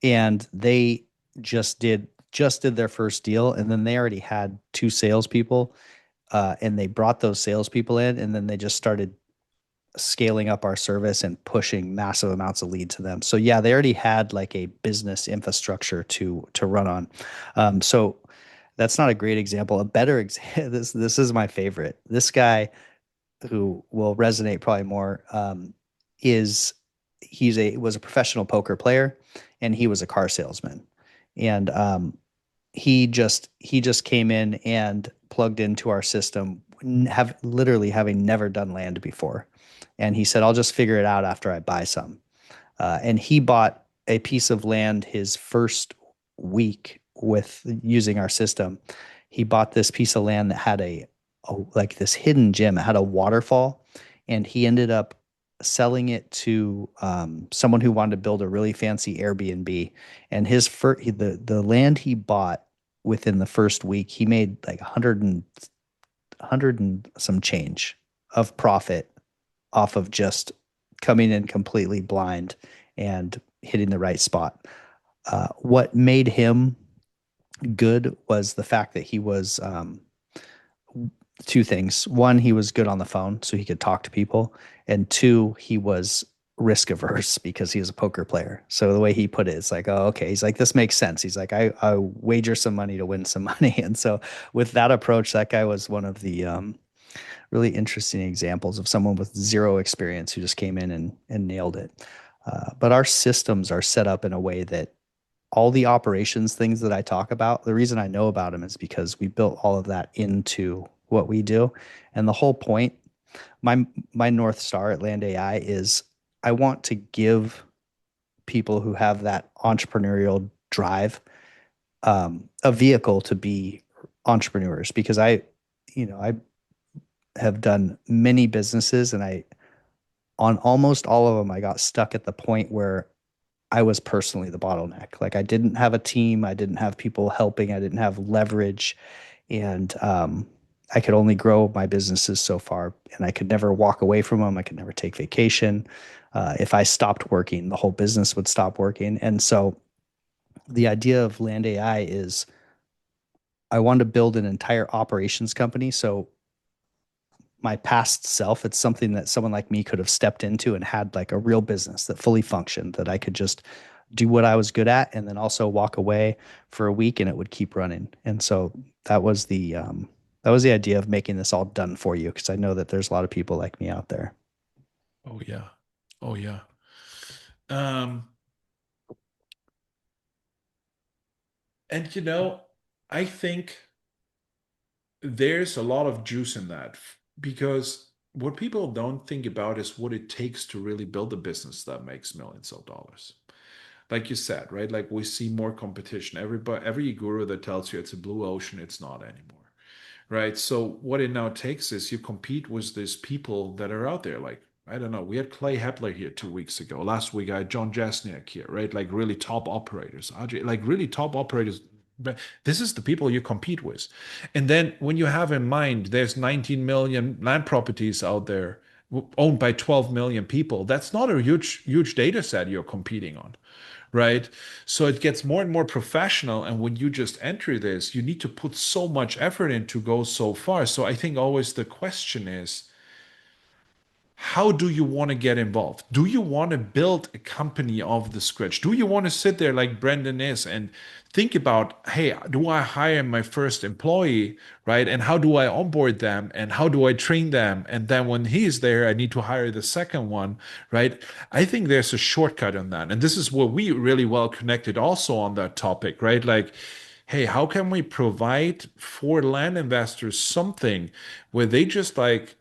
and they just did their first deal, and then they already had two salespeople, and they brought those salespeople in, and then they just started scaling up our service and pushing massive amounts of lead to them. So yeah, they already had like a business infrastructure to run on. So that's not a great example. A better example. This is my favorite. This guy who will resonate probably more is was a professional poker player, and he was a car salesman, and he just came in and plugged into our system, have literally having never done land before, and he said, I'll just figure it out after I buy some. And he bought a piece of land his first week with using our system. He bought this piece of land that had like this hidden gem. It had a waterfall, and he ended up selling it to someone who wanted to build a really fancy Airbnb. And the land he bought within the first week, he made like 100 and some change of profit off of just coming in completely blind and hitting the right spot. What made him good was the fact that he was two things. One, he was good on the phone, so he could talk to people. And two, he was risk averse because he was a poker player. So the way he put it, it's like, oh, okay. He's like, this makes sense. He's like, I wager some money to win some money. And so with that approach, that guy was one of the really interesting examples of someone with zero experience who just came in and nailed it. But our systems are set up in a way that all the operations things that I talk about, the reason I know about them is because we built all of that into what we do. And the whole point, my North Star at Land AI is I want to give people who have that entrepreneurial drive a vehicle to be entrepreneurs, because I have done many businesses, and on almost all of them, I got stuck at the point where I was personally the bottleneck. Like I didn't have a team, I didn't have people helping, I didn't have leverage, and I could only grow my businesses so far, and I could never walk away from them. I could never take vacation. If I stopped working, the whole business would stop working. And so the idea of Land AI is I want to build an entire operations company. So my past self, it's something that someone like me could have stepped into and had like a real business that fully functioned, that I could just do what I was good at and then also walk away for a week and it would keep running. And so that was the idea of making this all done for you, because I know that there's a lot of people like me out there. Oh yeah. Oh yeah. Um, And I think there's a lot of juice in that because what people don't think about is what it takes to really build a business that makes millions of dollars. Like you said, right? Like we see more competition. Every guru that tells you it's a blue ocean, it's not anymore, right? So what it now takes is you compete with these people that are out there. Like I don't know, we had Clay Hepler here 2 weeks ago. Last week I had John Jasniak here, right? Like really top operators, like really top operators. But this is the people you compete with. And then when you have in mind there's 19 million land properties out there owned by 12 million people, that's not a huge data set you're competing on, right? So it gets more and more professional. And when you just enter this, you need to put so much effort in to go so far. So I think always the question is, how do you want to get involved? Do you want to build a company of the scratch? Do you want to sit there like Brendan is and think about, hey, do I hire my first employee, right? And how do I onboard them? And how do I train them? And then when he's there, I need to hire the second one, right? I think there's a shortcut on that. And this is where we really well connected also on that topic, right? Like, hey, how can we provide for land investors something where they just like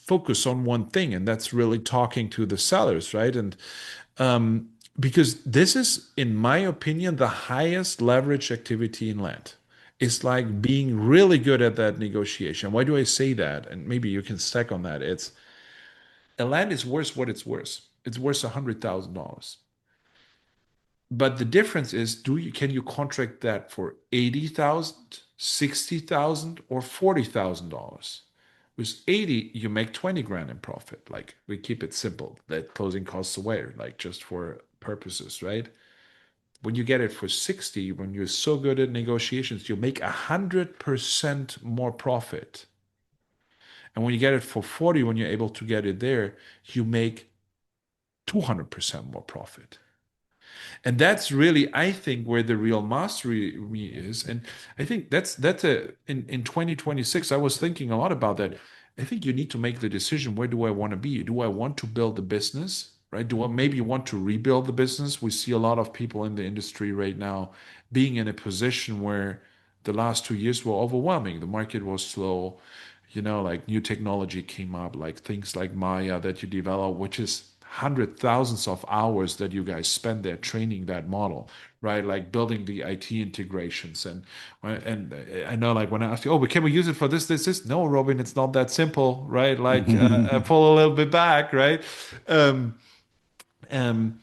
focus on one thing, and that's really talking to the sellers, right? And um, because this is, in my opinion, the highest leverage activity in land. It's like being really good at that negotiation. Why do I say that? And maybe you can stack on that. It's a land is worth what it's worth. It's worth $100,000. But the difference is, can you contract that for 80,000, 60,000, or $40,000? With 80, you make 20 grand in profit. Like we keep it simple. Let closing costs away, like just for purposes, right? When you get it for 60, when you're so good at negotiations, you make 100% more profit. And when you get it for 40, when you're able to get it there, you make 200% more profit. And that's really, I think, where the real mastery is. And I think that's in 2026, I was thinking a lot about that. I think you need to make the decision, where do I want to be? Do I want to build a business, right? Do I maybe want to rebuild the business? We see a lot of people in the industry right now being in a position where the last 2 years were overwhelming. The market was slow, like new technology came up, like things like Maya that you develop, which is hundred thousands of hours that you guys spend there training that model, right? Like building the IT integrations. And I know, like when I ask you, oh, but can we use it for this? No, Robin, it's not that simple, right? Like pull a little bit back, right? Um, um,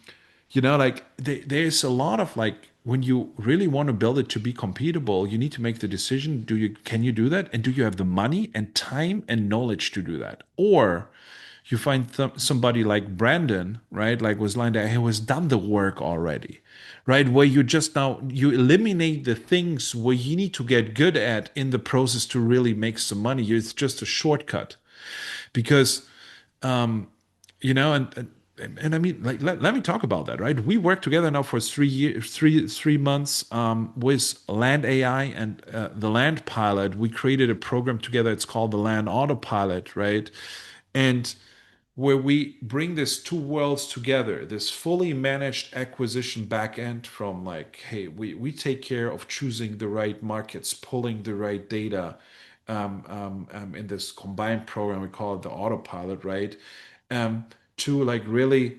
like there's a lot of like, when you really want to build it to be competable, you need to make the decision, can you do that? And do you have the money and time and knowledge to do that? Or you find somebody like Brandon, right? Like was lined who has done the work already, right? Where you eliminate the things where you need to get good at in the process to really make some money. It's just a shortcut because um, and I mean, like, let me talk about that, right? We worked together now for 3 years, 3 months with Land AI and the Land Pilot. We created a program together. It's called the Land Autopilot, right? And where we bring these two worlds together, this fully managed acquisition backend from like, hey, we take care of choosing the right markets, pulling the right data in this combined program. We call it the autopilot, right? Um, to like really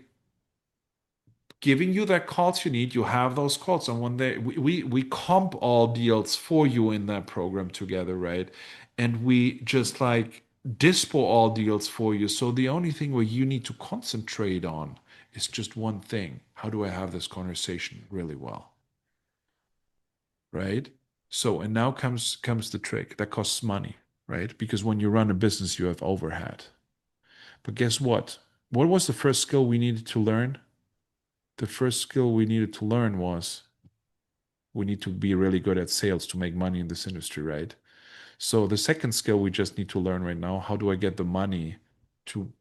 giving you that calls you need. You have those calls, and when we comp all deals for you in that program together, right? And we just like dispo all deals for you. So the only thing where you need to concentrate on is just one thing. How do I have this conversation really well? Right? So, and now comes the trick. That costs money, right? Because when you run a business, you have overhead. But guess what? What was the first skill we needed to learn? The first skill we needed to learn was we need to be really good at sales to make money in this industry, right? So the second skill we just need to learn right now, how do I get the money to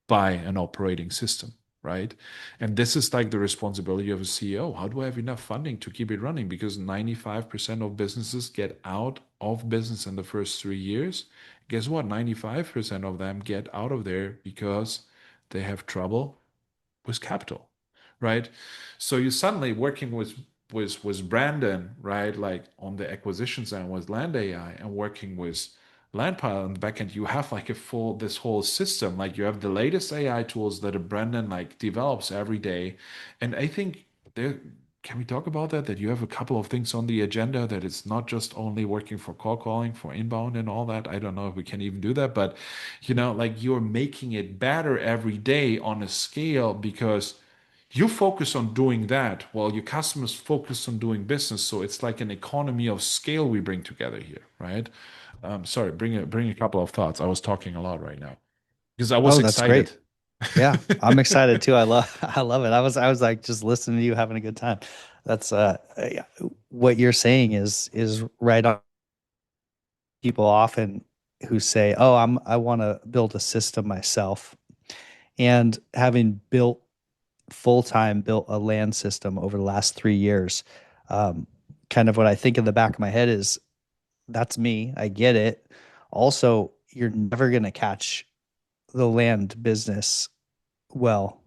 buy an operating system, right? And this is like the responsibility of a CEO. How do I have enough funding to keep it running? Because 95% of businesses get out of business in the first 3 years. Guess what? 95% of them get out of there because they have trouble with capital, right? So you're suddenly working with was Brandon, right? Like on the acquisition side was Land AI, and working with Land Pilot on the back end, you have like a full this whole system. Like you have the latest AI tools that a Brandon like develops every day. And I think there can we talk about that? That you have a couple of things on the agenda, that it's not just only working for call calling, for inbound and all that. I don't know if we can even do that, but like you're making it better every day on a scale because you focus on doing that while your customers focus on doing business. So it's like an economy of scale we bring together here, right? Sorry, bring a couple of thoughts. I was talking a lot right now because I was Oh, that's great. excited. Yeah, I'm excited too. I love it. I was like just listening to you having a good time. That's yeah, what you're saying is right on. People often who say, "Oh, I want to build a system myself." And having built a land system over the last 3 years, um, kind of what I think in the back of my head is that's me. I get it. Also, you're never going to catch the land business. Well,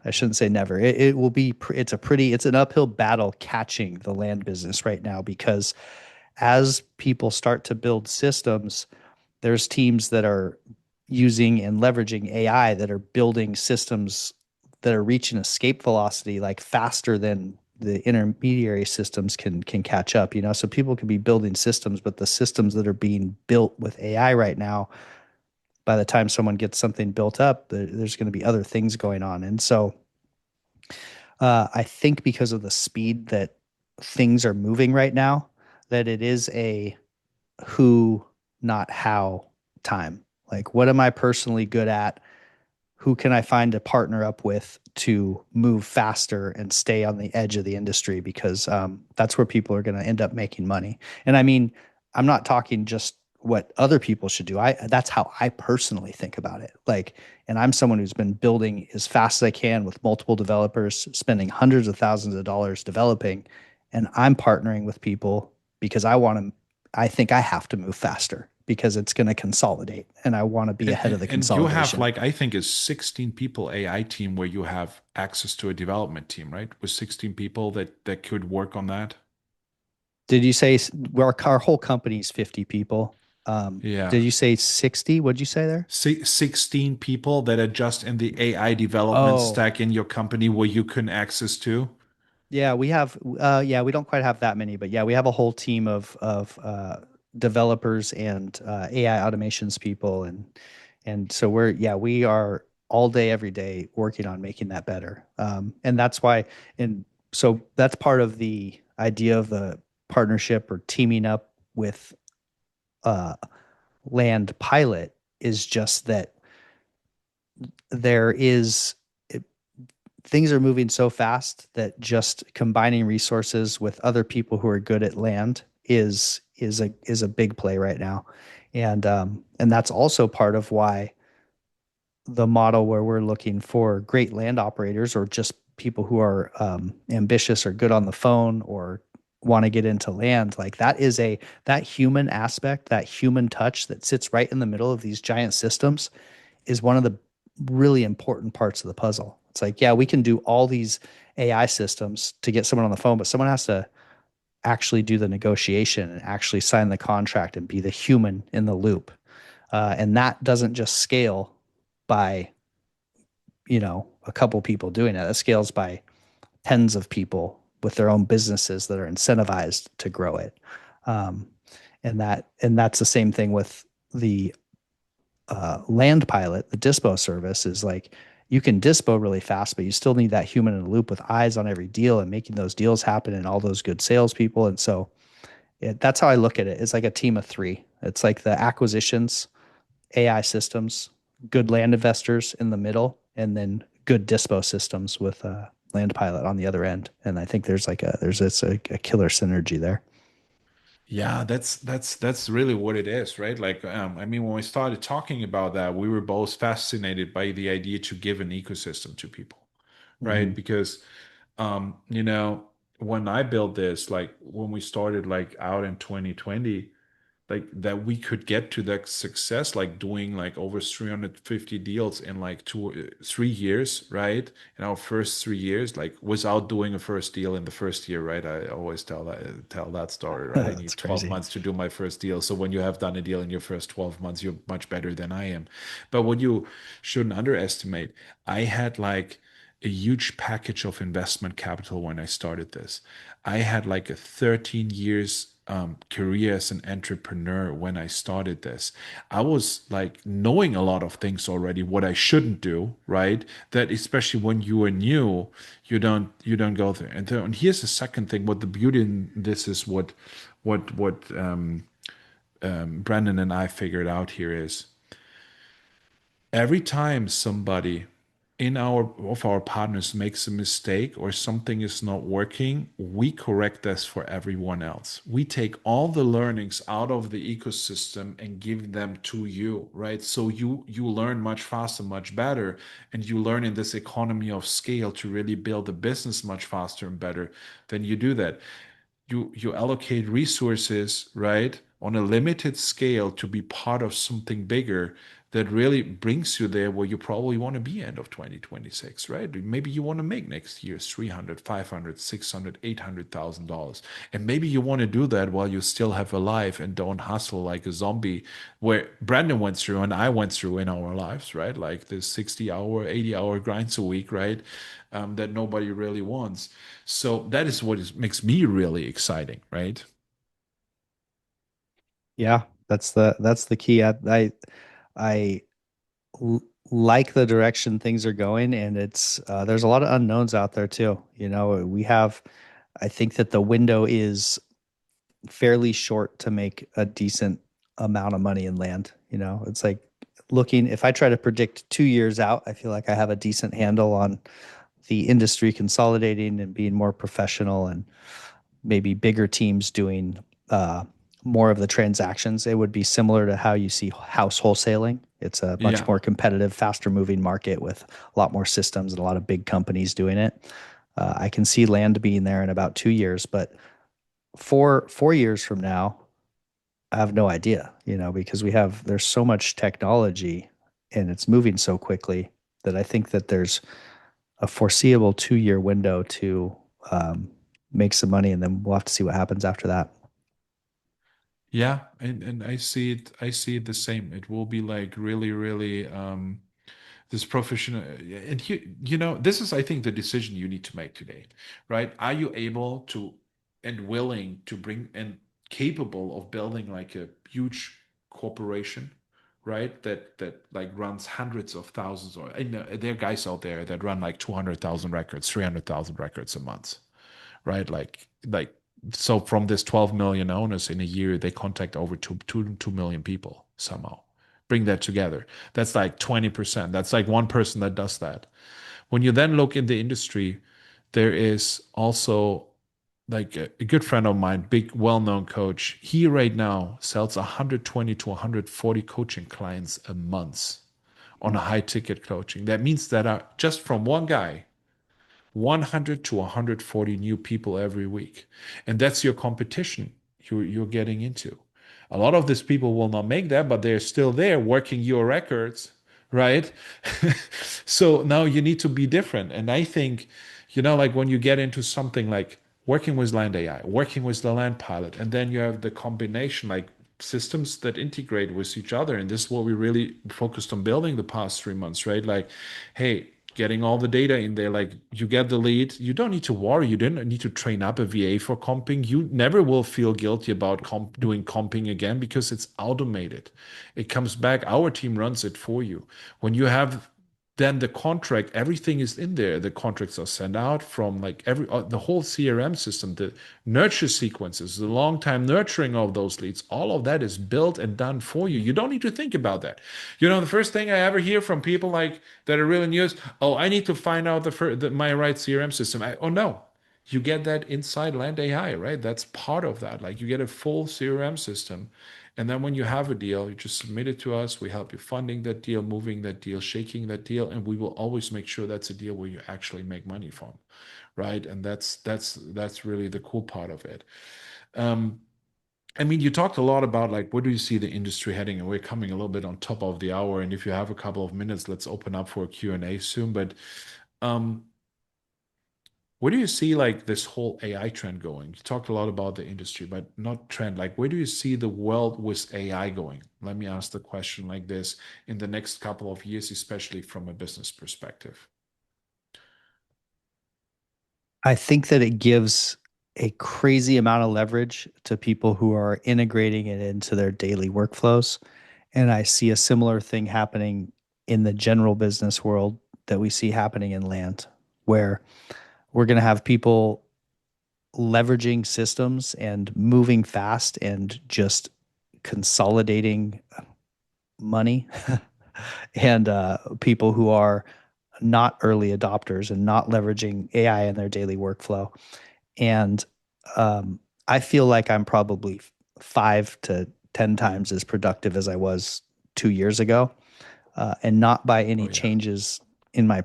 I shouldn't say never. It will be, it's an uphill battle catching the land business right now because as people start to build systems, there's teams that are using and leveraging AI that are building systems that are reaching escape velocity like faster than the intermediary systems can catch up. So people can be building systems, but the systems that are being built with AI right now, by the time someone gets something built up, there's going to be other things going on. And so I think because of the speed that things are moving right now, that it is a who, not how time. Like, what am I personally good at? Who can I find to partner up with to move faster and stay on the edge of the industry? Because that's where people are going to end up making money. And I mean, I'm not talking just what other people should do. That's how I personally think about it. Like, and I'm someone who's been building as fast as I can with multiple developers, spending hundreds of thousands of dollars developing, and I'm partnering with people because I think I have to move faster because it's going to consolidate and I want to be And, ahead and of the and you have consolidation. like I think a 16 people AI team where you have access to a development team, right? With 16 people that could work on that. Did you say our whole company is 50 people? Yeah. Did you say 60? What'd you say there? 16 people that are just in the AI development Oh, stack in your company where you can access to. yeah, yeah, we don't quite have that many, but yeah, we have a whole team of developers and AI automations people, and so we are all day every day working on making that better. And that's why, and so that's part of the idea of the partnership or teaming up with uh, Land Pilot is just that there is it, things are moving so fast that just combining resources with other people who are good at land is a big play right now, and that's also part of why the model where we're looking for great land operators or just people who are ambitious or good on the phone or want to get into land, like that human aspect, that human touch that sits right in the middle of these giant systems is one of the really important parts of the puzzle. It's like, yeah, we can do all these AI systems to get someone on the phone, but someone has to actually do the negotiation and actually sign the contract and be the human in the loop. And that doesn't just scale by, a couple people doing it. That scales by tens of people with their own businesses that are incentivized to grow it. Um, and that's the same thing with the land pilot, the dispo service is like you can dispo really fast, but you still need that human in the loop with eyes on every deal and making those deals happen and all those good salespeople. And so that's how I look at it. It's like a team of three. It's like the acquisitions, AI systems, good land investors in the middle, and then good dispo systems with land pilot on the other end. And I think there's a killer synergy there. Yeah, that's really what it is, right? Like, I mean, when we started talking about that, we were both fascinated by the idea to give an ecosystem to people, right? Mm-hmm. Because, when I built this, like when we started like out in 2020, like that we could get to that success, like doing like over 350 deals in like 3 years, right? In our first 3 years, like without doing a first deal in the first year, right? I always tell that story, right? I That's need 12 crazy. months to do my first deal. So when you have done a deal in your first 12 months, you're much better than I am. But what you shouldn't underestimate, I had like a huge package of investment capital when I started this. I had like a 13 years career as an entrepreneur when I started this. I was like knowing a lot of things already, what I shouldn't do, right? That especially when you are new, you don't go there. And here's the second thing. What the beauty in this is, what Brandon and I figured out here is every time somebody in our of our partners makes a mistake or something is not working, we correct this for everyone else. We take all the learnings out of the ecosystem and give them to you, right? So you learn much faster, much better, and you learn in this economy of scale to really build a business much faster and better than you do that. You allocate resources, right, on a limited scale to be part of something bigger that really brings you there where you probably want to be end of 2026, right? Maybe you want to make next year 300, 500, 600, $800,000. And maybe you want to do that while you still have a life and don't hustle like a zombie where Brandon went through and I went through in our lives, right? Like the 60-hour, 80-hour grinds a week, right? That nobody really wants. So that is what makes me really exciting, right? Yeah, that's the key. I like the direction things are going, and it's there's a lot of unknowns out there too. We have, I think that the window is fairly short to make a decent amount of money in land. It's like looking, if I try to predict 2 years out, I feel like I have a decent handle on the industry consolidating and being more professional, and maybe bigger teams doing uh, more of the transactions. It would be similar to how you see house wholesaling. It's a much Yeah. more competitive, faster moving market with a lot more systems and a lot of big companies doing it. I can see land being there in about 2 years, but 4 years from now, I have no idea, because there's so much technology and it's moving so quickly that I think that there's a foreseeable 2 year window to um, make some money, and then we'll have to see what happens after that. Yeah, and I see it the same. It will be like really, really this professional and this is I think the decision you need to make today, right? Are you able to and willing to bring and capable of building like a huge corporation, right? That like runs hundreds of thousands or there are guys out there that run like 200,000 records, 300,000 records a month, right? Like so from this 12 million owners in a year, they contact over 2 million people somehow. Bring that together. That's like 20%. That's like one person that does that. When you then look in the industry, there is also like a good friend of mine, big well-known coach. He right now sells 120 to 140 coaching clients a month on a high ticket coaching. That means that just from one guy, 100 to 140 new people every week. And that's your competition you're getting into. A lot of these people will not make that, but they're still there working your records, right? So now you need to be different. And I think, like when you get into something like working with Land AI, working with the Land Pilot, and then you have the combination like systems that integrate with each other. And this is what we really focused on building the past 3 months, right? Like, hey, getting all the data in there. Like you get the lead, you don't need to worry. You don't need to train up a VA for comping. You never will feel guilty about doing comping again because it's automated. It comes back. Our team runs it for you. When you have then the contract, everything is in there. The contracts are sent out from like the whole CRM system, the nurture sequences, the long time nurturing of those leads, all of that is built and done for you. You don't need to think about that. The first thing I ever hear from people like that are really new is, oh, I need to find out my right CRM system. Oh no, you get that inside Land AI, right? That's part of that. Like you get a full CRM system. And then when you have a deal, you just submit it to us. We help you funding that deal, moving that deal, shaking that deal, and we will always make sure that's a deal where you actually make money from, right? And that's really the cool part of it. Um, I mean, you talked a lot about like where do you see the industry heading, and we're coming a little bit on top of the hour. And if you have a couple of minutes, let's open up for a Q&A soon. But um, where do you see like this whole AI trend going? You talked a lot about the industry, but not trend. Like, where do you see the world with AI going? Let me ask the question like this in the next couple of years, especially from a business perspective. I think that it gives a crazy amount of leverage to people who are integrating it into their daily workflows. And I see a similar thing happening in the general business world that we see happening in land, where we're going to have people leveraging systems and moving fast and just consolidating money and people who are not early adopters and not leveraging AI in their daily workflow. And um, I feel like I'm probably 5 to 10 times as productive as I was 2 years ago, and not by Oh any yeah. changes in my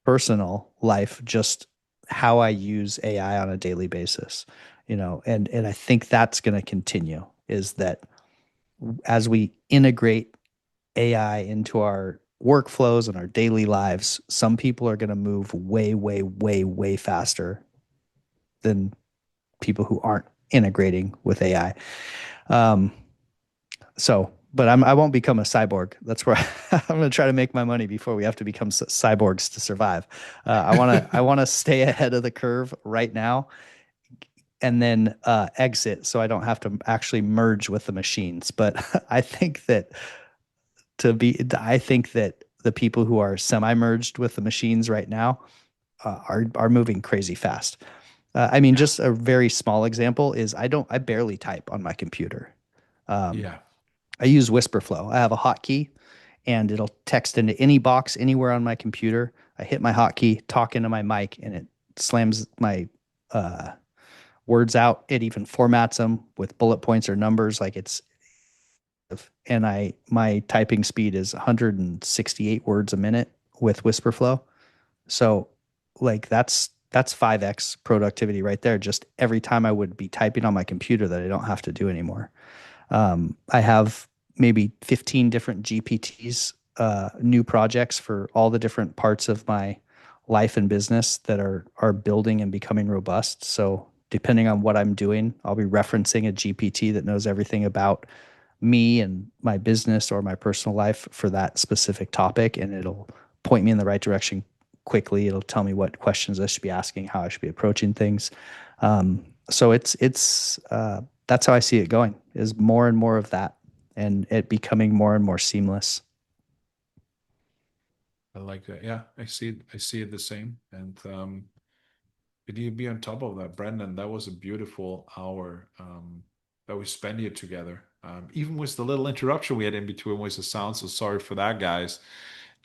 personal life, just how I use AI on a daily basis. And I think that's going to continue. Is that as we integrate AI into our workflows and our daily lives, some people are going to move way, way, way, way faster than people who aren't integrating with AI. Um, but I won't become a cyborg. That's where I'm going to try to make my money before we have to become cyborgs to survive. I want to stay ahead of the curve right now, and then exit so I don't have to actually merge with the machines. But I think that the people who are semi-merged with the machines right now are moving crazy fast. I mean, Yeah. just a very small example is I barely type on my computer. Um, Yeah. I use WhisperFlow. I have a hotkey, and it'll text into any box anywhere on my computer. I hit my hotkey, talk into my mic, and it slams my uh, words out. It even formats them with bullet points or numbers, like it's. And my typing speed is 168 words a minute with WhisperFlow. So like that's 5x productivity right there. Just every time I would be typing on my computer that I don't have to do anymore. I have maybe 15 different GPTs, new projects for all the different parts of my life and business that are building and becoming robust. So depending on what I'm doing, I'll be referencing a GPT that knows everything about me and my business or my personal life for that specific topic, and it'll point me in the right direction quickly. It'll tell me what questions I should be asking, how I should be approaching things. So it's that's how I see it going, is more and more of that, and it becoming more and more seamless. I like that. Yeah, I see it the same. And could you be on top of that, Brendan? That was a beautiful hour that we spent here together. Even with the little interruption we had in between with the sound. So sorry for that, guys.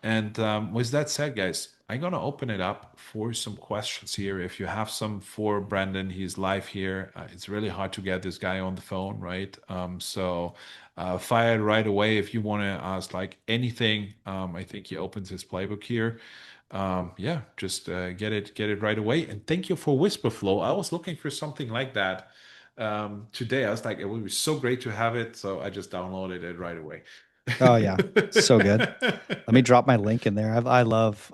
And with that said, guys, I'm gonna open it up for some questions here. If you have some for Brendan, he's live here. It's really hard to get this guy on the phone, right? So fire it right away if you want to ask like anything. I think he opens his playbook here. Yeah, just get it right away. And thank you for Whisperflow. I was looking for something like that today. I was like, it would be so great to have it, so I just downloaded it right away. Oh yeah, so good. Let me drop my link in there. I Oh, love.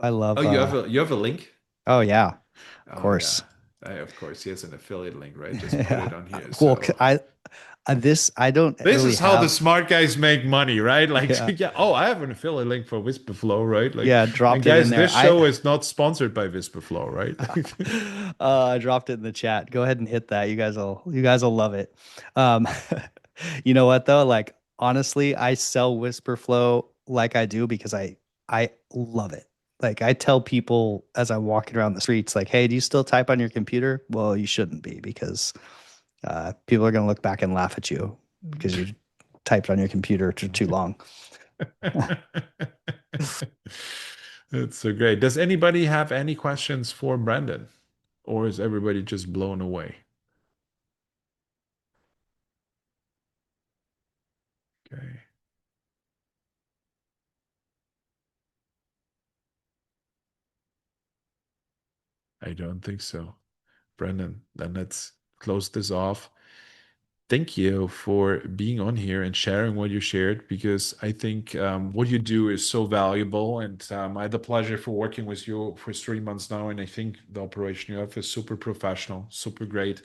you have a link? Oh yeah, of Oh yeah, course. of course. He has an affiliate link, right? Just put Yeah. it on here. Well, So this I don't this really is how the have. smart guys make money, right? Like, Yeah, yeah. Oh, I have an affiliate link for Whisperflow, right? Like, yeah, and dropped it in guys, there. this show is not sponsored by Whisperflow, right? I dropped it in the chat. Go ahead and hit that. You guys will love it. Um, you know what though? Like honestly, I sell WhisperFlow like I do because I love it. Like I tell people as I'm walking around the streets, like, "Hey, do you still type on your computer?" Well, you shouldn't be because people are going to look back and laugh at you because you typed on your computer for too long. That's so great. Does anybody have any questions for Brandon, or is everybody just blown away? Okay, I don't think so. Brendan, then let's close this off. Thank you for being on here and sharing what you shared because I think what you do is so valuable. And I had the pleasure for working with you for 3 months now. And I think the operation you have is super professional, super great.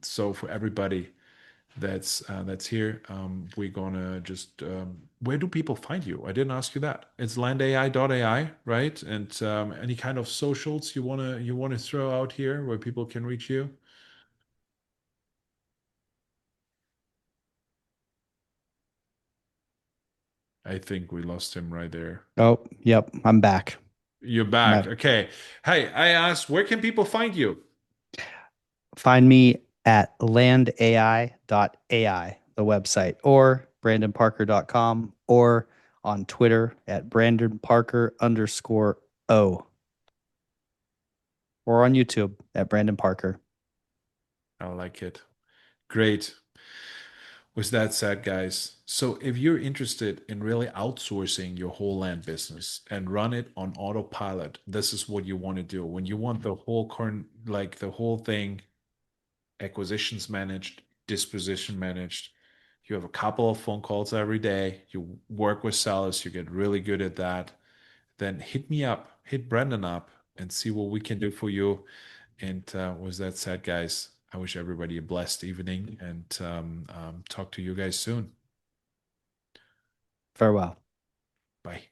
So for everybody that's here, we're gonna just where do people find you? I didn't ask you that. It's landai.ai, right? And any kind of socials you wanna throw out here where people can reach you? I think we lost him right there. Oh, yep, I'm back. You're back. My, Okay. Hey, I asked, where can people find you? find me at landai.ai, the website, or brandonparker.com, or on Twitter at brandonparker_o, or on YouTube at Brandon Parker. I like it. Great. With that said, guys, so if you're interested in really outsourcing your whole land business and run it on autopilot, this is what you want to do. When you want the whole current, like the whole thing, acquisitions managed, disposition managed, you have a couple of phone calls every day, you work with sellers, you get really good at that, then hit me up, hit Brendan up, and see what we can do for you. And with that said, guys, I wish everybody a blessed evening and talk to you guys soon. Farewell. Bye.